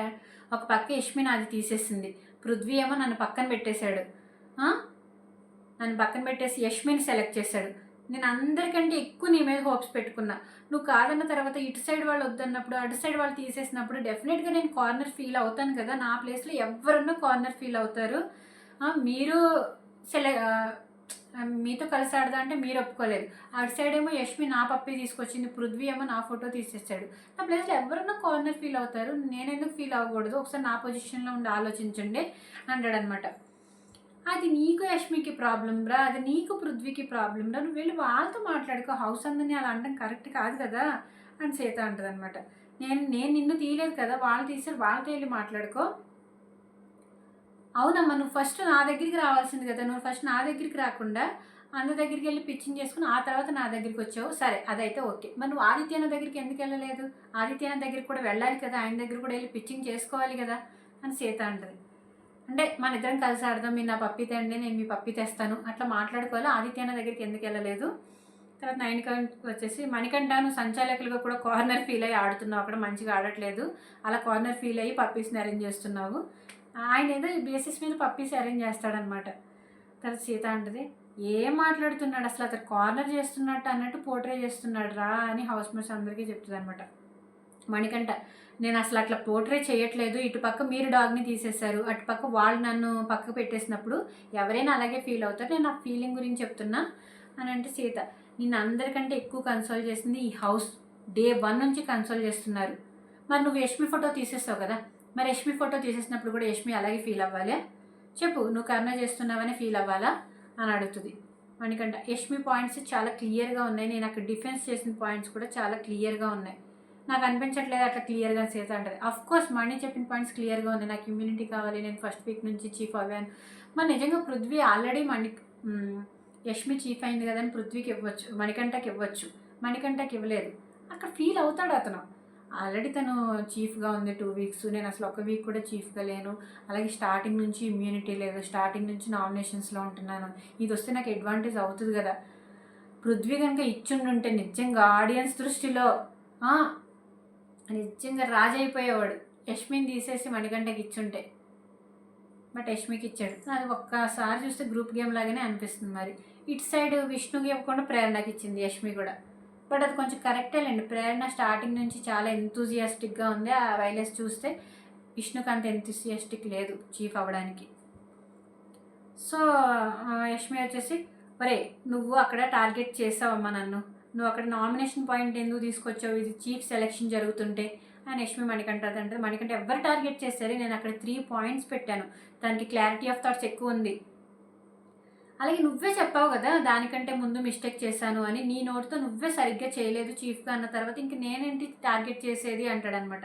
A: ఒక పక్క యష్మిని అది తీసేసింది, పృథ్వీ ఏమో నన్ను పక్కన పెట్టేశాడు, నన్ను పక్కన పెట్టేసి యష్మిని సెలెక్ట్ చేశాడు, నేను అందరికంటే ఎక్కువ నీ మీద హోప్స్ పెట్టుకున్నా, నువ్వు కాదన్న తర్వాత ఇటు సైడ్ వాళ్ళు వద్దన్నప్పుడు అటు సైడ్ వాళ్ళు తీసేసినప్పుడు డెఫినెట్గా నేను కార్నర్ ఫీల్ అవుతాను కదా, నా ప్లేస్లో ఎవరన్నా కార్నర్ ఫీల్ అవుతారు, మీరు మీతో కలిసి ఆడదా అంటే మీరు ఒప్పుకోలేదు, అటు సైడ్ ఏమో యష్మి నా పప్పి తీసుకొచ్చింది, పృథ్వీ ఏమో నా ఫోటో తీసేసాడు, నా ప్లేస్లో ఎవరన్నా కార్నర్ ఫీల్ అవుతారు, నేను ఎందుకు ఫీల్ అవ్వకూడదు, ఒకసారి నా పొజిషన్లో ఉండి ఆలోచించండి అంటాడనమాట. అది నీకు యష్మికి ప్రాబ్లం రా, అది నీకు పృథ్వీకి ప్రాబ్లం రా, నువ్వు వెళ్ళి వాళ్ళతో మాట్లాడుకో, హౌస్ అందరినీ అలా అనడం కరెక్ట్ కాదు కదా అని సీత అంటుంది అనమాట. నేను నిన్ను తీయలేదు కదా, వాళ్ళు తీసారు, వాళ్ళతో వెళ్ళి మాట్లాడుకో. అవునమ్మా నువ్వు ఫస్ట్ నా దగ్గరికి రావాల్సింది కదా, నువ్వు ఫస్ట్ నా దగ్గరికి రాకుండా అందరి దగ్గరికి వెళ్ళి పిచ్చింగ్ చేసుకుని ఆ తర్వాత నా దగ్గరికి వచ్చావు, సరే అదైతే ఓకే. మరి నువ్వు ఆదిత్యన దగ్గరికి ఎందుకు వెళ్ళలేదు? ఆదిత్యన దగ్గరికి కూడా వెళ్ళాలి కదా, ఆయన దగ్గర కూడా వెళ్ళి పిచ్చింగ్ చేసుకోవాలి కదా అని సీత అంటది. అంటే మన ఇద్దరం కలిసి ఆడదాం, మీరు నా పప్పి తేండి, నేను మీ పప్పి తెస్తాను, అట్లా మాట్లాడుకోవాలి. ఆదిత్యన దగ్గరికి ఎందుకు వెళ్ళలేదు? తర్వాత నైన్కి వచ్చేసి మణికంఠను సంచాలకులుగా కూడా కార్నర్ ఫీల్ అయ్యి ఆడుతున్నావు, అక్కడ మంచిగా ఆడట్లేదు, అలా కార్నర్ ఫీల్ అయ్యి పప్పీస్ని అరేంజ్ చేస్తున్నావు. ఆయన ఏదో బేసిస్ మీద పప్పీస్ అరేంజ్ చేస్తాడనమాట. తర్వాత సీత అంటది, ఏం మాట్లాడుతున్నాడు అసలు, అతను కార్నర్ చేస్తున్నట్టు అన్నట్టు పోర్ట్రే చేస్తున్నాడు రా అని హౌస్ మేట్స్ అందరికీ చెప్తుంది అనమాట. మణికంఠ, నేను అసలు అట్లా పోర్ట్రే చేయట్లేదు, ఇటుపక్క మీరు డాగ్ని తీసేశారు, అటుపక్క వాళ్ళు నన్ను పక్కకు పెట్టేసినప్పుడు ఎవరైనా అలాగే ఫీల్ అవుతారు, నేను ఆ ఫీలింగ్ గురించి చెప్తున్నా అని అంటే సీత, నిన్ను అందరికంటే ఎక్కువ కన్సోల్ చేసింది ఈ హౌస్, డే 1 నుంచి కన్సోల్ చేస్తున్నారు. మరి నువ్వు యష్మి ఫోటో తీసేస్తావు కదా, మరి యష్మి ఫోటో తీసేసినప్పుడు కూడా యష్మి అలాగే ఫీల్ అవ్వాలి? చెప్పు, నువ్వు కర్ణ చేస్తున్నావని ఫీల్ అవ్వాలా అని అడుగుతుంది మణికంఠ. యష్మి పాయింట్స్ చాలా క్లియర్గా ఉన్నాయి, నేను అక్కడ డిఫెన్స్ చేసిన పాయింట్స్ కూడా చాలా క్లియర్గా ఉన్నాయి, నాకు అనిపించట్లేదు అట్లా క్లియర్గా సీత అంటది. అఫ్కోర్స్ మణి చెప్పిన పాయింట్స్ క్లియర్గా ఉన్నాయి, నాకు ఇమ్యూనిటీ కావాలి, నేను ఫస్ట్ వీక్ నుంచి చీఫ్ అవ్వాను. మరి నిజంగా పృథ్వీ ఆల్రెడీ యష్మి చీఫ్ అయింది కదా అని పృథ్వీకి ఇవ్వచ్చు, మణికంఠకి ఇవ్వచ్చు, మణికంఠకి ఇవ్వలేదు. అక్కడ ఫీల్ అవుతాడు అతను, ఆల్రెడీ తను చీఫ్గా ఉంది 2 వీక్స్, నేను అసలు 1 వీక్ కూడా చీఫ్గా లేను, అలాగే స్టార్టింగ్ నుంచి ఇమ్యూనిటీ లేదు, స్టార్టింగ్ నుంచి నామినేషన్స్లో ఉంటున్నాను, ఇది వస్తే నాకు అడ్వాంటేజ్ అవుతుంది కదా. పృథ్వీ కనుక ఇచ్చుండుంటే నిజంగా ఆడియన్స్ దృష్టిలో నిజంగా రాజు అయిపోయేవాడు, యష్మిని తీసేసి మణికంఠకి ఇచ్చుంటే. బట్ యష్మికి ఇచ్చాడు, అది ఒక్కసారి చూస్తే గ్రూప్ గేమ్ లాగానే అనిపిస్తుంది. మరి ఇటు సైడ్ విష్ణుకి ఇవ్వకుండా ప్రేరణకి ఇచ్చింది యష్మి కూడా, బట్ అది కొంచెం కరెక్టేలేండి. ప్రేరణ స్టార్టింగ్ నుంచి చాలా ఎంతూజియాస్టిక్గా ఉంది, ఆ వైలెస్ చూస్తే విష్ణుకి అంత ఎంతూజియాస్టిక్ లేదు చీఫ్ అవ్వడానికి. సో యష్మి వచ్చేసి, ఒరే నువ్వు అక్కడ టార్గెట్ చేసావమ్మా నన్ను, నువ్వు అక్కడ నామినేషన్ పాయింట్ ఎందుకు తీసుకొచ్చావు, ఇది చీఫ్ సెలెక్షన్ జరుగుతుంటే అని యష్మి మణికంఠ అంటే. మణికంఠ ఎవరు టార్గెట్ చేశారు, నేను అక్కడ 3 పాయింట్స్ పెట్టాను, దానికి క్లారిటీ ఆఫ్ థాట్స్ ఎక్కువ ఉంది, అలాగే నువ్వే చెప్పావు కదా దానికంటే ముందు మిస్టేక్ చేశాను అని, నీ నోటితో నువ్వే సరిగ్గా చేయలేదు చీఫ్గా అన్న తర్వాత ఇంక నేనేంటి టార్గెట్ చేసేది అంటాడనమాట.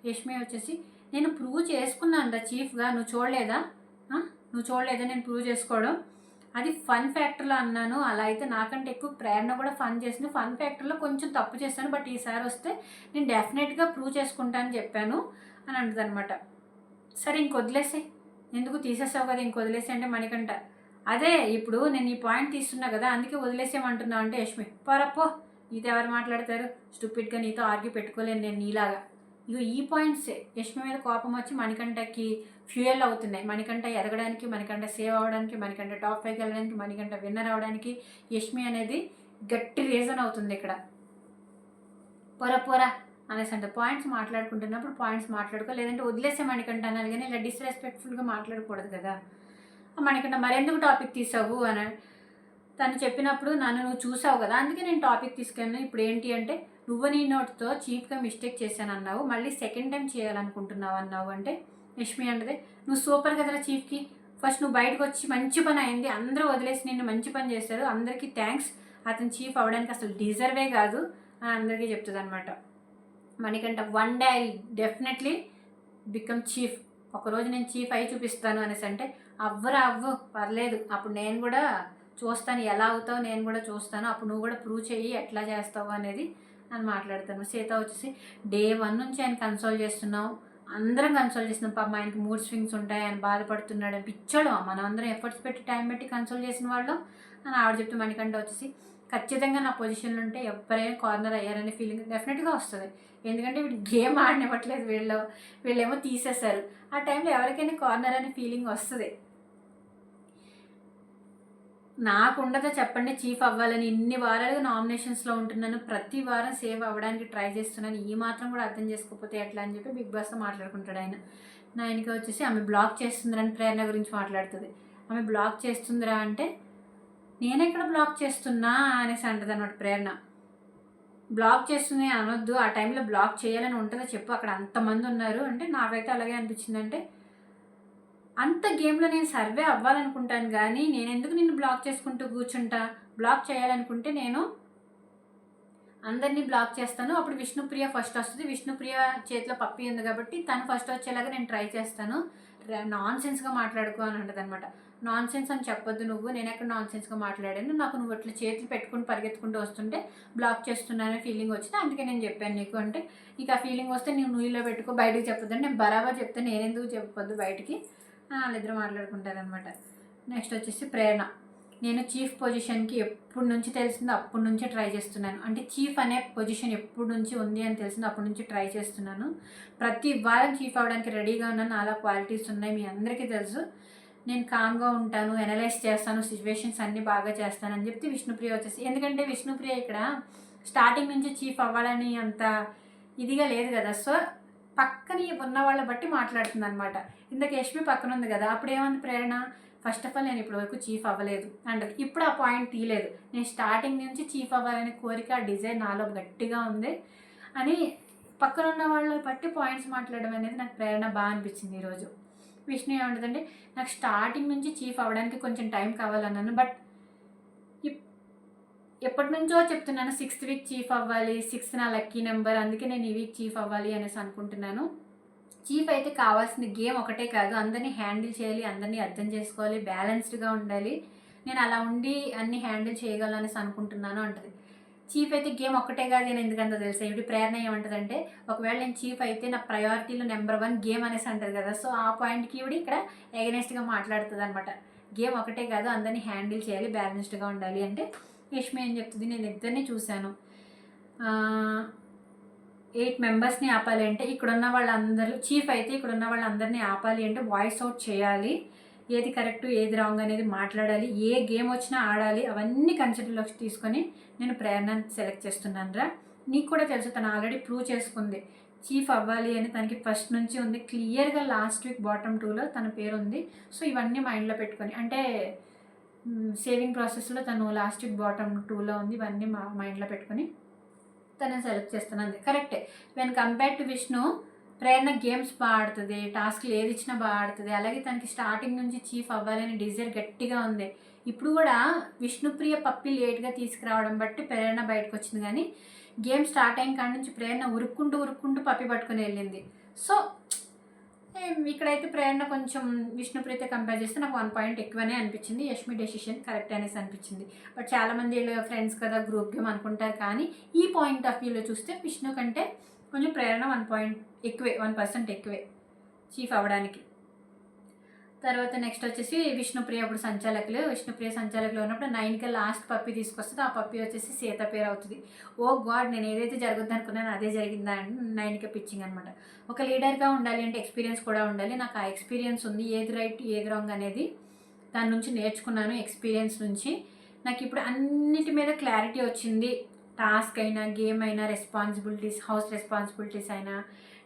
A: యష్మి వచ్చేసి, నేను ప్రూవ్ చేసుకున్నాను రా చీఫ్గా, నువ్వు చూడలేదా, నువ్వు చూడలేదా నేను ప్రూవ్ చేసుకోవడం, అది ఫన్ ఫ్యాక్టర్లో అన్నాను, అలా అయితే నాకంటే ఎక్కువ ప్రేరణ కూడా ఫన్ చేసింది, ఫన్ ఫ్యాక్టర్లో కొంచెం తప్పు చేశాను, బట్ ఈసారి వస్తే నేను డెఫినెట్గా ప్రూవ్ చేసుకుంటానని చెప్పాను అని అంటుంది అనమాట. సరే ఇంక వదిలేసే, ఎందుకు తీసేసావు కదా ఇంక వదిలేసే అంటే మణికంఠ, అదే ఇప్పుడు నేను ఈ పాయింట్ తీస్తున్నా కదా అందుకే వదిలేసేమంటున్నావు అంటే యష్మి, పరపో నీతో ఎవరు మాట్లాడతారు, స్టూపిడ్గా నీతో ఆర్గ్యూ పెట్టుకోలేను నేను నీలాగా. ఇగో ఈ పాయింట్సే యష్మి మీద కోపం వచ్చి మణికంఠకి ఫ్యూయల్ అవుతున్నాయి, మణికంఠ ఎదగడానికి, మణికంఠ సేవ్ అవ్వడానికి, మణికంఠ టాప్ 5కి వెళ్ళడానికి, మణికంఠ విన్నర్ అవ్వడానికి యష్మి అనేది గట్టి రీజన్ అవుతుంది ఇక్కడ. పొర అనేసి అంటే పాయింట్స్ మాట్లాడుకుంటున్నప్పుడు పాయింట్స్ మాట్లాడుకో, లేదంటే వదిలేసే మణికంఠ అనాలి, కానీ ఇలా డిస్రెస్పెక్ట్ఫుల్గా మాట్లాడకూడదు కదా. మణికంఠ, మరెందుకు టాపిక్ తీసావు అని తను చెప్పినప్పుడు నన్ను నువ్వు చూసావు కదా అందుకే నేను టాపిక్ తీసుకెళ్ళాను, ఇప్పుడు ఏంటి అంటే నువ్వు నీ నోట్తో చీఫ్గా మిస్టేక్ చేశాను అన్నావు, మళ్ళీ సెకండ్ టైం చేయాలనుకుంటున్నావు అన్నావు అంటే యష్మి అంటే, నువ్వు సూపర్ కదరా చీఫ్కి, ఫస్ట్ నువ్వు బయటకు వచ్చి మంచి పని అయింది, అందరూ వదిలేసి నిన్ను మంచి పని చేశారు, అందరికీ థ్యాంక్స్, అతను చీఫ్ అవ్వడానికి అసలు డిజర్వే కాదు అని అందరికీ చెప్తుంది అనమాట. Manikanta, one day I definitely become chief, ఒకరోజు నేను చీఫ్ అయి చూపిస్తాను అనేసి అంటే, అవ్వు పర్లేదు, అప్పుడు నేను కూడా చూస్తాను ఎలా అవుతావు, నేను కూడా చూస్తాను, అప్పుడు నువ్వు కూడా ప్రూవ్ చెయ్యి ఎట్లా చేస్తావు అనేది అని మాట్లాడతాను. సీత వచ్చేసి, డే 1 నుంచి ఆయన కన్సోల్ చేస్తున్నావు, అందరం కన్సోల్ చేస్తున్నాం, పాపం ఆయనకి మూడ్ స్వింగ్స్ ఉంటాయి, ఆయన బాధపడుతున్నాడు అని పిచ్చాడు, మనం అందరం ఎఫర్ట్స్ పెట్టి టైం పెట్టి కన్సోల్ చేసిన వాళ్ళం అని ఆవిడ చెప్తే మణికంఠ వచ్చేసి, ఖచ్చితంగా నా పొజిషన్లో ఉంటే ఎవరైనా కార్నర్ అయ్యారనే ఫీలింగ్ డెఫినెట్గా వస్తుంది, ఎందుకంటే వీడు గేమ్ ఆడనివ్వట్లేదు, వీళ్ళేమో తీసేశారు, ఆ టైంలో ఎవరికైనా కార్నర్ అనే ఫీలింగ్ వస్తుంది. నాకు ఉండదా చెప్పండి చీఫ్ అవ్వాలని, ఇన్ని వారాలుగా నామినేషన్స్లో ఉంటున్నాను, ప్రతి వారం సేవ్ అవ్వడానికి ట్రై చేస్తున్నాను, ఈ మాత్రం కూడా అర్థం చేసుకోకపోతే ఎట్లా అని చెప్పి బిగ్ బాస్తో మాట్లాడుకుంటాడు ఆయన. ఆయనకి వచ్చేసి ఆమె బ్లాక్ చేస్తుందిరని ప్రేరణ గురించి మాట్లాడుతుంది. ఆమె బ్లాక్ చేస్తుందిరా అంటే, నేనెక్కడ బ్లాక్ చేస్తున్నా అనేసి అంటుంది అన్నమాట ప్రేరణ. బ్లాక్ చేస్తుంది అనొద్దు, ఆ టైంలో బ్లాక్ చేయాలని ఉంటుందో చెప్పు, అక్కడ అంతమంది ఉన్నారు అంటే నాకైతే అలాగే అనిపించిందంటే, అంత గేమ్లో నేను సర్వే అవ్వాలనుకుంటాను కానీ నేను ఎందుకు నిన్ను బ్లాక్ చేసుకుంటూ కూర్చుంటా, బ్లాక్ చేయాలనుకుంటే నేను అందరినీ బ్లాక్ చేస్తాను, అప్పుడు విష్ణుప్రియ ఫస్ట్ వస్తుంది, విష్ణుప్రియ చేతిలో పప్పి ఉంది కాబట్టి తను ఫస్ట్ వచ్చేలాగా నేను ట్రై చేస్తాను, నాన్ సెన్స్గా మాట్లాడుకో అని ఉంటుంది అనమాట. నాన్ సెన్స్ అని చెప్పొద్దు నువ్వు, నేను ఎక్కడ నాన్ సెన్స్గా మాట్లాడాను, నాకు నువ్వు అట్లా చేతులు పెట్టుకుని పరిగెత్తుకుంటూ వస్తుంటే బ్లాక్ చేస్తున్నానే ఫీలింగ్ వచ్చింది, అందుకే నేను చెప్పాను నీకు అంటే, ఇక ఆ ఫీలింగ్ వస్తే నువ్వు నువ్వులో పెట్టుకో, బయటికి చెప్పొద్దు అంటే నేను బరాబర్ చెప్తే నేనెందుకు చెప్పొద్దు బయటికి, వాళ్ళిద్దరు మాట్లాడుకుంటారనమాట. నెక్స్ట్ వచ్చేసి ప్రేరణ. నేను చీఫ్ పొజిషన్కి ఎప్పటి నుంచి తెలిసిందో అప్పటి నుంచే ట్రై చేస్తున్నాను. అంటే చీఫ్ అనే పొజిషన్ ఎప్పటి నుంచి ఉంది అని తెలిసిందో అప్పటి నుంచి ట్రై చేస్తున్నాను. ప్రతి వారం చీఫ్ అవ్వడానికి రెడీగా ఉన్నాను. అలా క్వాలిటీస్ ఉన్నాయి, మీ అందరికీ తెలుసు. నేను కామ్గా ఉంటాను, అనలైజ్ చేస్తాను, సిచ్యువేషన్స్ అన్నీ బాగా చేస్తాను అని చెప్తే విష్ణుప్రియ వచ్చేసి, ఎందుకంటే విష్ణుప్రియ ఇక్కడ స్టార్టింగ్ నుంచి చీఫ్ అవ్వాలని అంత ఇదిగా లేదు కదా, సో పక్కని ఉన్న వాళ్ళ బట్టి మాట్లాడుతుంది అనమాట. ఇందాక యష్మి పక్కన ఉంది కదా, అప్పుడు ఏమంది ప్రేరణ, ఫస్ట్ ఆఫ్ ఆల్ నేను ఇప్పటి వరకు చీఫ్ అవ్వలేదు అండ్ ఇప్పుడు ఆ పాయింట్ తీయలేదు, నేను స్టార్టింగ్ నుంచి చీఫ్ అవ్వాలనే కోరిక, ఆ డిజైన్ నాలో గట్టిగా ఉంది అని పక్కన ఉన్న వాళ్ళని బట్టి పాయింట్స్ మాట్లాడడం అనేది నాకు ప్రేరణ బాగా అనిపించింది ఈరోజు. విష్ణు ఏమంటుందంటే, నాకు స్టార్టింగ్ నుంచి చీఫ్ అవ్వడానికి కొంచెం టైం కావాలన్నాను, బట్ ఎప్పటి నుంచో చెప్తున్నాను 6th వీక్ చీఫ్ అవ్వాలి, 6 నా లక్కీ నెంబర్, అందుకే నేను ఈ వీక్ చీఫ్ అవ్వాలి అనేసి అనుకుంటున్నాను. చీఫ్ అయితే కావాల్సిన గేమ్ ఒకటే కాదు, అందరినీ హ్యాండిల్ చేయాలి, అందరినీ అర్థం చేసుకోవాలి, బ్యాలెన్స్డ్గా ఉండాలి, నేను అలా ఉండి అన్ని హ్యాండిల్ చేయగలను అనేసి అనుకుంటున్నాను అంటది. చీఫ్ అయితే గేమ్ ఒక్కటే కాదు, నేను ఎందుకంత తెలుసా, ఇప్పుడు ప్రేరణ ఏమంటుందంటే, ఒకవేళ నేను చీఫ్ అయితే నా ప్రయారిటీలో నెంబర్ 1 గేమ్ అనేసి అంటారు కదా, సో ఆ పాయింట్కి ఇవి ఇక్కడ ఎగనెస్ట్గా మాట్లాడుతుంది అనమాట. గేమ్ ఒకటే కాదు, అందరినీ హ్యాండిల్ చేయాలి, బ్యాలెన్స్డ్గా ఉండాలి అంటే యష్మి ఏం చెప్తుంది, నేను ఇద్దరిని చూశాను, 8 మెంబర్స్ని ఆపాలి అంటే ఇక్కడున్న వాళ్ళందరూ, చీఫ్ అయితే ఇక్కడున్న వాళ్ళందరినీ ఆపాలి అంటే వాయిస్ అవుట్ చేయాలి, ఏది కరెక్ట్ ఏది రాంగ్ అనేది మాట్లాడాలి, ఏ గేమ్ వచ్చినా ఆడాలి, అవన్నీ కన్సిడర్లోకి తీసుకొని నేను ప్రేరణను సెలెక్ట్ చేస్తున్నాను రా. నీకు కూడా తెలుసు, తను ఆల్రెడీ ప్రూవ్ చేసుకుంది చీఫ్ అవ్వాలి అని, తనకి ఫస్ట్ నుంచి ఉంది క్లియర్గా, లాస్ట్ వీక్ బాటమ్ 2లో తన పేరు ఉంది. సో ఇవన్నీ మైండ్లో పెట్టుకొని, అంటే సేవింగ్ ప్రాసెస్లో తను లాస్ట్ వీక్ బాటమ్ 2లో ఉంది, ఇవన్నీ మైండ్లో పెట్టుకొని తనని సెలెక్ట్ చేస్తున్నాను. కరెక్టే, when compare to Vishnu, Prerana games బాగా ఆడుతుంది, టాస్క్లు ఏది ఇచ్చినా బాగా ఆడుతుంది, అలాగే తనకి స్టార్టింగ్ నుంచి చీఫ్ అవ్వాలని డిజైర్ గట్టిగా ఉంది. ఇప్పుడు కూడా విష్ణుప్రియ పప్పి లేట్గా తీసుకురావడం బట్టి ప్రేరణ బయటకు వచ్చింది, కానీ గేమ్ స్టార్ట్ అయిన కాడ నుంచి ప్రేరణ ఉరుక్కుంటూ పప్పి పట్టుకుని వెళ్ళింది. సో ఇక్కడైతే ప్రేరణ కొంచెం విష్ణుప్రియతో కంపేర్ చేస్తే నాకు 1 పాయింట్ ఎక్కువనే అనిపించింది. యష్మి డెసిషన్ కరెక్ట్ అనేసి అనిపించింది. బట్ చాలామంది వీళ్ళు ఫ్రెండ్స్ కదా, గ్రూప్ గేమ్ అనుకుంటారు, కానీ ఈ పాయింట్ ఆఫ్ వ్యూలో చూస్తే విష్ణు కంటే కొంచెం ప్రేరణ 1 పాయింట్ ఎక్కువే, 1% ఎక్కువే చీఫ్ అవ్వడానికి. తర్వాత నెక్స్ట్ వచ్చేసి విష్ణుప్రియ అప్పుడు సంచాలకులు, విష్ణుప్రియ సంచాలకులు ఉన్నప్పుడు నైనిక లాస్ట్ పప్పి తీసుకొస్తుంది, ఆ పప్పి వచ్చేసి సీత పేరు అవుతుంది. ఓ గాడ్, నేను ఏదైతే జరుగుద్ది అనుకున్నానో అదే జరిగిందా అని నైనిక పిచ్చింగ్ అనమాట. ఒక లీడర్గా ఉండాలి అంటే ఎక్స్పీరియన్స్ కూడా ఉండాలి, నాకు ఆ ఎక్స్పీరియన్స్ ఉంది, ఏది రైట్ ఏది రాంగ్ అనేది దాని నుంచి నేర్చుకున్నాను, ఎక్స్పీరియన్స్ నుంచి నాకు ఇప్పుడు అన్నిటి మీద క్లారిటీ వచ్చింది. టాస్క్ అయినా, గేమ్ అయినా, రెస్పాన్సిబిలిటీస్, హౌస్ రెస్పాన్సిబిలిటీస్ అయినా,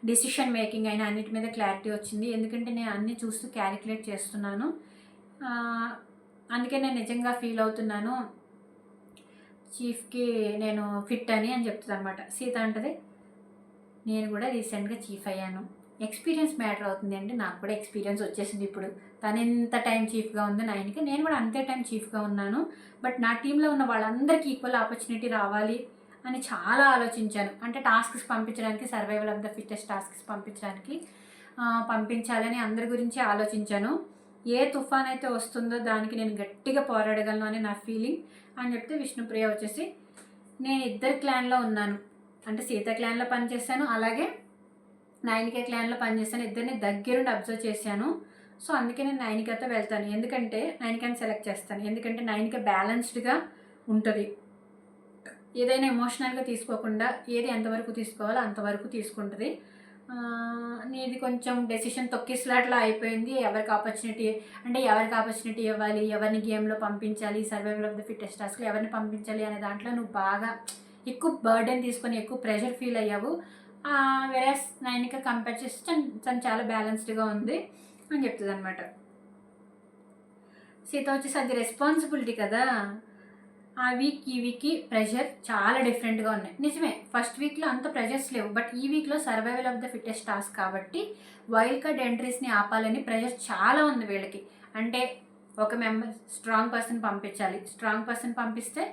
A: డిసిషన్ మేకింగ్ అయినా అన్నిటి మీద క్లారిటీ వచ్చింది, ఎందుకంటే నేను అన్నీ చూస్తూ క్యాలిక్యులేట్ చేస్తున్నాను. అందుకే నేను నిజంగా ఫీల్ అవుతున్నాను చీఫ్కి నేను ఫిట్ అని చెప్తుంది అనమాట. సీత అంటది, నేను కూడా రీసెంట్గా చీఫ్ అయ్యాను, ఎక్స్పీరియన్స్ మ్యాటర్ అవుతుంది అంటే నాకు కూడా ఎక్స్పీరియన్స్ వచ్చేసింది. ఇప్పుడు తను ఎంత టైం చీఫ్గా ఉంది నైన్కి, నేను కూడా అంతే టైం చీఫ్గా ఉన్నాను, బట్ నా టీంలో ఉన్న వాళ్ళందరికీ ఈక్వల్ ఆపర్చునిటీ రావాలి అని చాలా ఆలోచించాను. అంటే టాస్క్స్ పంపించడానికి, survival of the fittest tasks పంపించాలని అందరి గురించి ఆలోచించాను. ఏ తుఫాన్ అయితే వస్తుందో దానికి నేను గట్టిగా పోరాడగలను అని నా ఫీలింగ్ అని చెప్తే విష్ణుప్రియ వచ్చేసి, నేను ఇద్దరు క్లాన్లో ఉన్నాను, అంటే సీత క్లాన్లో పనిచేశాను, అలాగే నైనిక క్లాన్లో పనిచేస్తాను, ఇద్దరిని దగ్గరుండి అబ్జర్వ్ చేశాను. సో అందుకే నేను నైనికతో వెళ్తాను, ఎందుకంటే నైనికని సెలెక్ట్ చేస్తాను, ఎందుకంటే నైనిక బ్యాలెన్స్డ్గా ఉంటుంది, ఏదైనా ఎమోషనల్గా తీసుకోకుండా ఏది ఎంతవరకు తీసుకోవాలో అంతవరకు తీసుకుంటుంది. నీది కొంచెం డెసిషన్ తొక్కిసలాట్లా అయిపోయింది, ఎవరికి ఆపర్చునిటీ ఇవ్వాలి, ఎవరిని గేమ్లో పంపించాలి, సర్వైవల్ ఆఫ్ ద ఫిట్టెస్ట్ టాస్క్లో ఎవరిని పంపించాలి అనే దాంట్లో నువ్వు బాగా ఎక్కువ బర్డెన్ తీసుకొని ఎక్కువ ప్రెషర్ ఫీల్ అయ్యావు. వేరే నైనిక కంపేర్ చేస్తే తను చాలా బ్యాలెన్స్డ్గా ఉంది అని చెప్తుంది అనమాట. సీత వచ్చేసి అది రెస్పాన్సిబిలిటీ కదా, ఆ వీక్ ఈ వీక్కి ప్రెషర్ చాలా డిఫరెంట్గా ఉన్నాయి. నిజమే, ఫస్ట్ వీక్లో అంత ప్రెషర్స్ లేవు, బట్ ఈ వీక్లో survival of the fittest task కాబట్టి వైల్డ్ కార్డ్ ఎంట్రీస్ని ఆపాలని ప్రెషర్ చాలా ఉంది వీళ్ళకి. అంటే ఒక మెంబర్ స్ట్రాంగ్ పర్సన్ పంపించాలి, స్ట్రాంగ్ పర్సన్ పంపిస్తే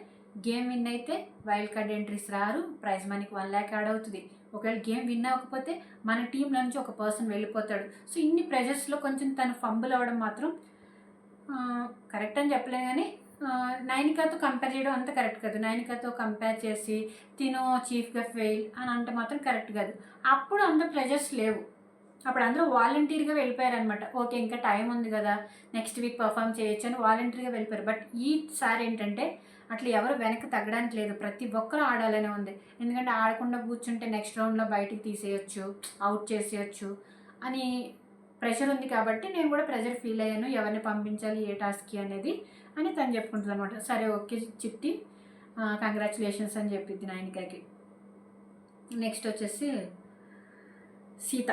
A: గేమ్ విన్ అయితే వైల్డ్ కార్డ్ ఎంట్రీస్ రారు, ప్రైజ్ మనీకి 1 lakh యాడ్ అవుతుంది. ఒకవేళ గేమ్ విన్ అవ్వకపోతే మన టీంలో నుంచి ఒక పర్సన్ వెళ్ళిపోతాడు. సో ఇన్ని ప్రెషర్స్లో కొంచెం తను ఫంబుల్ అవ్వడం మాత్రం కరెక్ట్ అని చెప్పలేను కానీ నైనికాతో కంపేర్ చేయడం అంత కరెక్ట్ కాదు. నైనికాతో కంపేర్ చేసి తిను చీఫ్గా ఫెయిల్ అని అంటే మాత్రం కరెక్ట్ కాదు. అప్పుడు అంత ప్రెజర్స్ లేవు. అప్పుడు అందరూ వాలంటీర్గా వెళ్ళిపోయారనమాట. ఓకే, ఇంకా టైం ఉంది కదా, నెక్స్ట్ వీక్ పర్ఫామ్ చేయొచ్చు అని వాలంటీర్గా వెళ్ళిపోయారు. బట్ ఈసారి ఏంటంటే అట్లా ఎవరు వెనక్కి తగ్గడానికి లేదు. ప్రతి ఒక్కరు ఆడాలనే ఉంది. ఎందుకంటే ఆడకుండా కూర్చుంటే నెక్స్ట్ రౌండ్లో బయటికి తీసేయచ్చు, అవుట్ చేసేయచ్చు అని ప్రెషర్ ఉంది. కాబట్టి నేను కూడా ప్రెషర్ ఫీల్ అయ్యాను, ఎవరిని పంపించాలి ఏ టాస్క్కి అనేది అని తను చెప్పుకుంటుంది అనమాట. సరే ఓకే చిట్టి, కంగ్రాచులేషన్స్ అని చెప్పిద్ది నైనికాకి. నెక్స్ట్ వచ్చేసి సీత.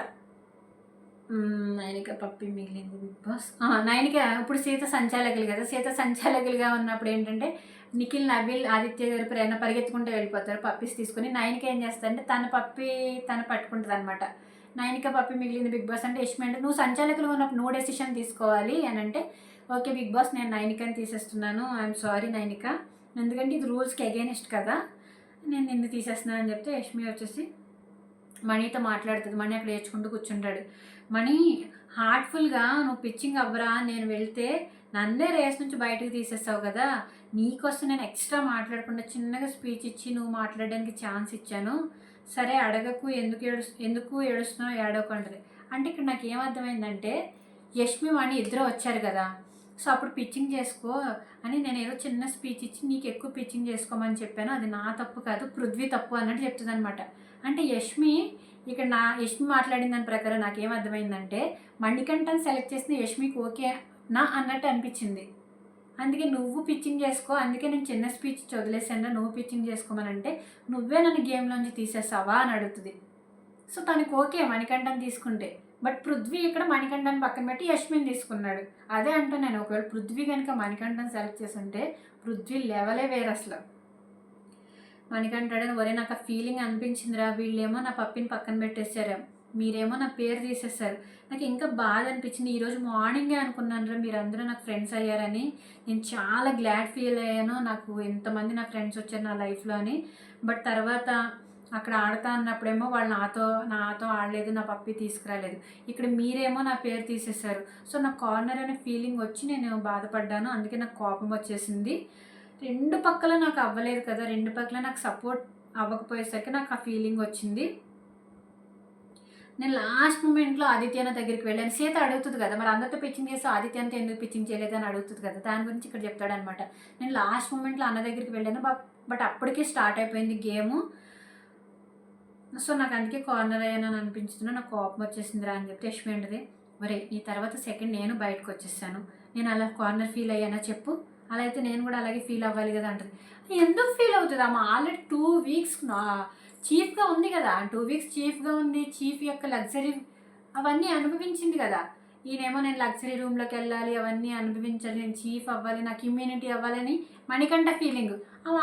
A: నైనిక పప్పి మిగిలింది బిగ్ బాస్. నైనిక ఇప్పుడు సీత సంచాలకులు కదా. సీత సంచాలకులుగా ఉన్నప్పుడు ఏంటంటే నిఖిల్, నబిల్, ఆదిత్య గారు ప్రేరణ పరిగెత్తుకుంటూ వెళ్ళిపోతారు పప్పీస్ తీసుకుని. నైనిక ఏం చేస్తారంటే తన పప్పి తను పట్టుకుంటుంది అనమాట. నైనిక పప్పి మిగిలింది బిగ్ బాస్ అంటే యష్మి అంటే నువ్వు సంచాలకులు ఉన్నప్పుడు నువ్వు డెసిషన్ తీసుకోవాలి అని అంటే, ఓకే బిగ్ బాస్ నేను నైనికని తీసేస్తున్నాను, ఐఎమ్ సారీ నైనిక, ఎందుకంటే ఇది రూల్స్కి అగైనెస్ట్ కదా, నేను నిన్ను తీసేస్తున్నాను అని చెప్తే యష్మి వచ్చేసి మణితో మాట్లాడుతుంది. మణి అక్కడ ఏడ్చుకుంటూ కూర్చుంటాడు. మణి హార్ట్ఫుల్గా నువ్వు పిచ్చింగ్ అవ్వరా, నేను వెళ్తే నన్నే రేస్ నుంచి బయటకు తీసేస్తావు కదా, నీకోసం నేను ఎక్స్ట్రా మాట్లాడకుండా చిన్నగా స్పీచ్ ఇచ్చి నువ్వు మాట్లాడడానికి ఛాన్స్ ఇచ్చాను, సరే అడగకు, ఎందుకు ఏడుస్తున్నావు, ఏడవకుంటుంది. అంటే ఇక్కడ నాకు ఏమర్థమైందంటే యష్మి మణి ఇద్దరు వచ్చారు కదా, సో అప్పుడు పిచ్చింగ్ చేసుకో అని నేను ఏదో చిన్న స్పీచ్ ఇచ్చి నీకు ఎక్కువ పిచ్చింగ్ చేసుకోమని చెప్పాను, అది నా తప్పు కాదు పృథ్వీ తప్పు అన్నట్టు చెప్తుంది అనమాట. అంటే యష్మి ఇక్కడ యష్మి మాట్లాడిన దాని ప్రకారం నాకేమర్థమైందంటే మణికంఠని సెలెక్ట్ చేసిన యష్మికి ఓకే నా అన్నట్టు అనిపించింది. అందుకే నువ్వు పిచ్చింగ్ చేసుకో, అందుకే నేను చిన్న స్పీచ్ వదిలేసాను, నువ్వు పిచ్చింగ్ చేసుకోమనంటే నువ్వే నన్ను గేమ్లోంచి తీసేస్తావా అని అడుగుతుంది. సో తనకు ఓకే మణికంఠని తీసుకుంటే. బట్ పృథ్వీ ఇక్కడ మణికంఠని పక్కన పెట్టి యష్మిని తీసుకున్నాడు. అదే అంటే నేను ఒకవేళ పృథ్వీ కనుక మణికంఠని సెలెక్ట్ చేసి ఉంటే పృథ్వీ లెవెలే వేరు అసలు. మణికంఠాడని ఒరే నాకు ఆ ఫీలింగ్ అనిపించిందిరా, వీళ్ళేమో నా పప్పిని పక్కన పెట్టేశారు, మీరేమో నా పేరు తీసేశారు, నాకు ఇంకా బాధ అనిపించింది. ఈరోజు మార్నింగే అనుకున్నాను రా మీరందరూ నాకు ఫ్రెండ్స్ అయ్యారని, నేను చాలా గ్లాడ్ ఫీల్ అయ్యాను, నాకు ఎంతమంది నా ఫ్రెండ్స్ వచ్చారు నా లైఫ్లో అని. బట్ తర్వాత అక్కడ ఆడతా అన్నప్పుడేమో వాళ్ళు నాతో ఆడలేదు, నా పప్పి తీసుకురాలేదు, ఇక్కడ మీరేమో నా పేరు తీసేశారు. సో నాకు కార్నర్ అనే ఫీలింగ్ వచ్చి నేను బాధపడ్డాను, అందుకే నాకు కోపం వచ్చేసింది. రెండు పక్కల నాకు అవ్వలేదు కదా, రెండు పక్కల నాకు సపోర్ట్ అవ్వకపోయేసరికి నాకు ఆ ఫీలింగ్ వచ్చింది. నేను లాస్ట్ మూమెంట్లో ఆదిత్యన దగ్గరికి వెళ్ళాను. సీత అడుగుతుంది కదా, మరి అందరితో పిచ్చింగ్ చేసి ఆదిత్యంతో ఎందుకు పిచ్చింగ్ చేయలేదు అని అడుగుతుంది కదా, దాని గురించి ఇక్కడ చెప్తాడనమాట. నేను లాస్ట్ మూమెంట్లో అన్న దగ్గరికి వెళ్ళాను, బట్ అప్పటికే స్టార్ట్ అయిపోయింది గేము. సో నాకు అందుకే కార్నర్ అయ్యానని అనిపించుతున్నా, నాకు కోపం వచ్చేసిందిరా అని చెప్తే యష్మి అంటది, ఒరే ఈ తర్వాత సెకండ్ నేను బయటకు వచ్చేసాను, నేను అలా కార్నర్ ఫీల్ అయ్యానా చెప్పు, అలా అయితే నేను కూడా అలాగే ఫీల్ అవ్వాలి కదా అంటది. ఎందుకు ఫీల్ అవుతుంది అమ్మ, ఆల్రెడీ 2 వీక్స్ చీఫ్గా ఉంది కదా, 2 వీక్స్ చీఫ్గా ఉంది, చీఫ్ యొక్క లగ్జరీ అవన్నీ అనుభవించింది కదా. ఈయనేమో నేను లగ్జరీ రూమ్లోకి వెళ్ళాలి, అవన్నీ అనుభవించాలి, నేను చీఫ్ అవ్వాలి, నాకు ఇమ్యూనిటీ అవ్వాలని Manikanta feeling.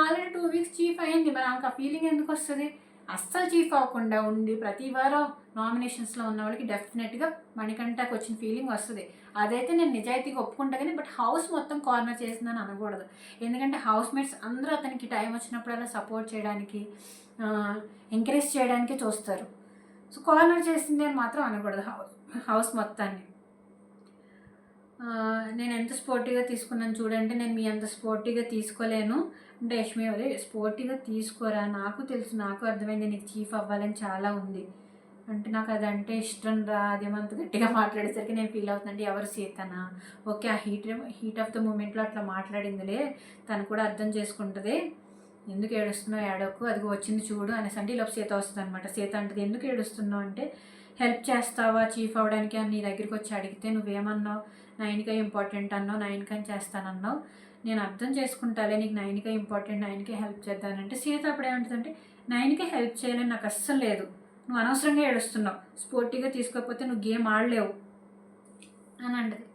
A: Already 2 weeks chief అయింది, మరి ఆమెకు ఆ ఫీలింగ్ ఎందుకు వస్తుంది? అస్సలు చీఫ్ అవ్వకుండా ఉండి ప్రతి వారం నామినేషన్స్లో ఉన్న వాళ్ళకి డెఫినెట్గా మణికంఠకు వచ్చిన ఫీలింగ్ వస్తుంది. అదైతే నేను నిజాయితీగా ఒప్పుకుంటా, కానీ బట్ హౌస్ మొత్తం కార్నర్ చేసిందని అనకూడదు. ఎందుకంటే హౌస్ మేట్స్ అందరూ అతనికి టైం వచ్చినప్పుడల్లా సపోర్ట్ చేయడానికి, ఎంకరేజ్ చేయడానికి చూస్తారు. సో కార్నర్ చేసింది అని మాత్రం అనకూడదు హౌస్ మొత్తాన్ని. నేను ఎంత స్పోర్టివ్గా తీసుకున్నాను చూడంటే, నేను మీ అంత స్పోర్టివ్గా తీసుకోలేను అంటే యష్మి అదే స్పోర్టివ్గా తీసుకోరా, నాకు తెలుసు, నాకు అర్థమైంది నీకు చీఫ్ అవ్వాలని చాలా ఉంది అంటే, నాకు అదంటే ఇష్టం రా, అదేమంత గట్టిగా మాట్లాడేసరికి నేను ఫీల్ అవుతుందంటే ఎవరు సీతనా, ఓకే ఆ హీట్ ఆఫ్ ద మూమెంట్లో అట్లా మాట్లాడిందిలే, తను కూడా అర్థం చేసుకుంటుంది, ఎందుకు ఏడుస్తున్నావు, ఏడవకు, అదిగో వచ్చింది చూడు అనేసి అంటే ఇలా సీత వస్తుంది అనమాట. సీత అంటది ఎందుకు ఏడుస్తున్నావు అంటే, హెల్ప్ చేస్తావా చీఫ్ అవ్వడానికి అని నీ దగ్గరికి వచ్చి అడిగితే నువ్వేమన్నావు, నైనిక ఇంపార్టెంట్ అన్నావు, నైనికని చేస్తానన్నావు, నేను అర్థం చేసుకుంటాలే, నీకు నైనిక ఇంపార్టెంట్, నైనికే హెల్ప్ చేద్దానంటే సీత అప్పుడు ఏమంటుందంటే నైనికే హెల్ప్ చేయాలని నాకు అస్సలు లేదు, నువ్వు అనవసరంగా ఏడుస్తున్నావు, స్పోర్టివ్గా తీసుకోకపోతే నువ్వు గేమ్ ఆడలేవు అని అంటది.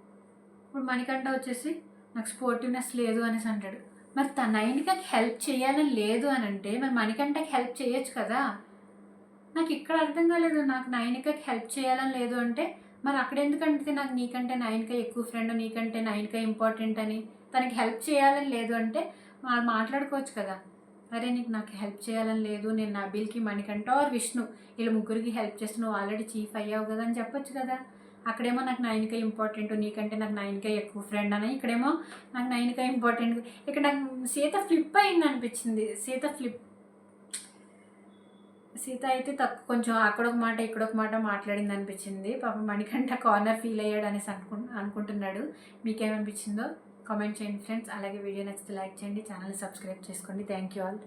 A: ఇప్పుడు మణికంఠ వచ్చేసి నాకు స్పోర్టివ్నెస్ లేదు అనేసి అంటాడు. మరి తన నైనికకి హెల్ప్ చేయాలని లేదు అని అంటే మరి మణికంఠకి హెల్ప్ చేయొచ్చు కదా. నాకు ఇక్కడ అర్థం కాలేదు, నాకు నైనికకి హెల్ప్ చేయాలని లేదు అంటే మరి అక్కడ ఎందుకంటే నాకు నీకంటే నైనిక ఎక్కువ ఫ్రెండ్, నీకంటే నైనిక ఇంపార్టెంట్ అని, తనకి హెల్ప్ చేయాలని లేదు అంటే మాట్లాడుకోవచ్చు కదా. అరే నాకు హెల్ప్ చేయాలని లేదు, నేను నబిల్కి, మణికంఠ ఆర్ విష్ణు వీళ్ళ ముగ్గురికి హెల్ప్ చేస్తే నువ్వు ఆల్రెడీ చీఫ్ అయ్యావు కదా అని చెప్పొచ్చు కదా. అక్కడేమో నాకు నైనిక ఇంపార్టెంట్, నీకంటే నాకు నైనిక ఎక్కువ ఫ్రెండ్ అని, ఇక్కడేమో నాకు నైనిక ఇంపార్టెంట్. ఇక్కడ నాకు సీత ఫ్లిప్ అయింది అనిపించింది. సీత అయితే తక్కువ, కొంచెం అక్కడొక మాట ఇక్కడొక మాట మాట్లాడింది అనిపించింది. పాపం మణికంఠ కార్నర్ ఫీల్ అయ్యాడు అనేసి అనుకుంటున్నాడు. మీకేమనిపించిందో కామెంట్ చేయండి ఫ్రెండ్స్. అలాగే వీడియో నచ్చితే లైక్ చేయండి, ఛానల్ సబ్స్క్రైబ్ చేసుకోండి. Thank you all.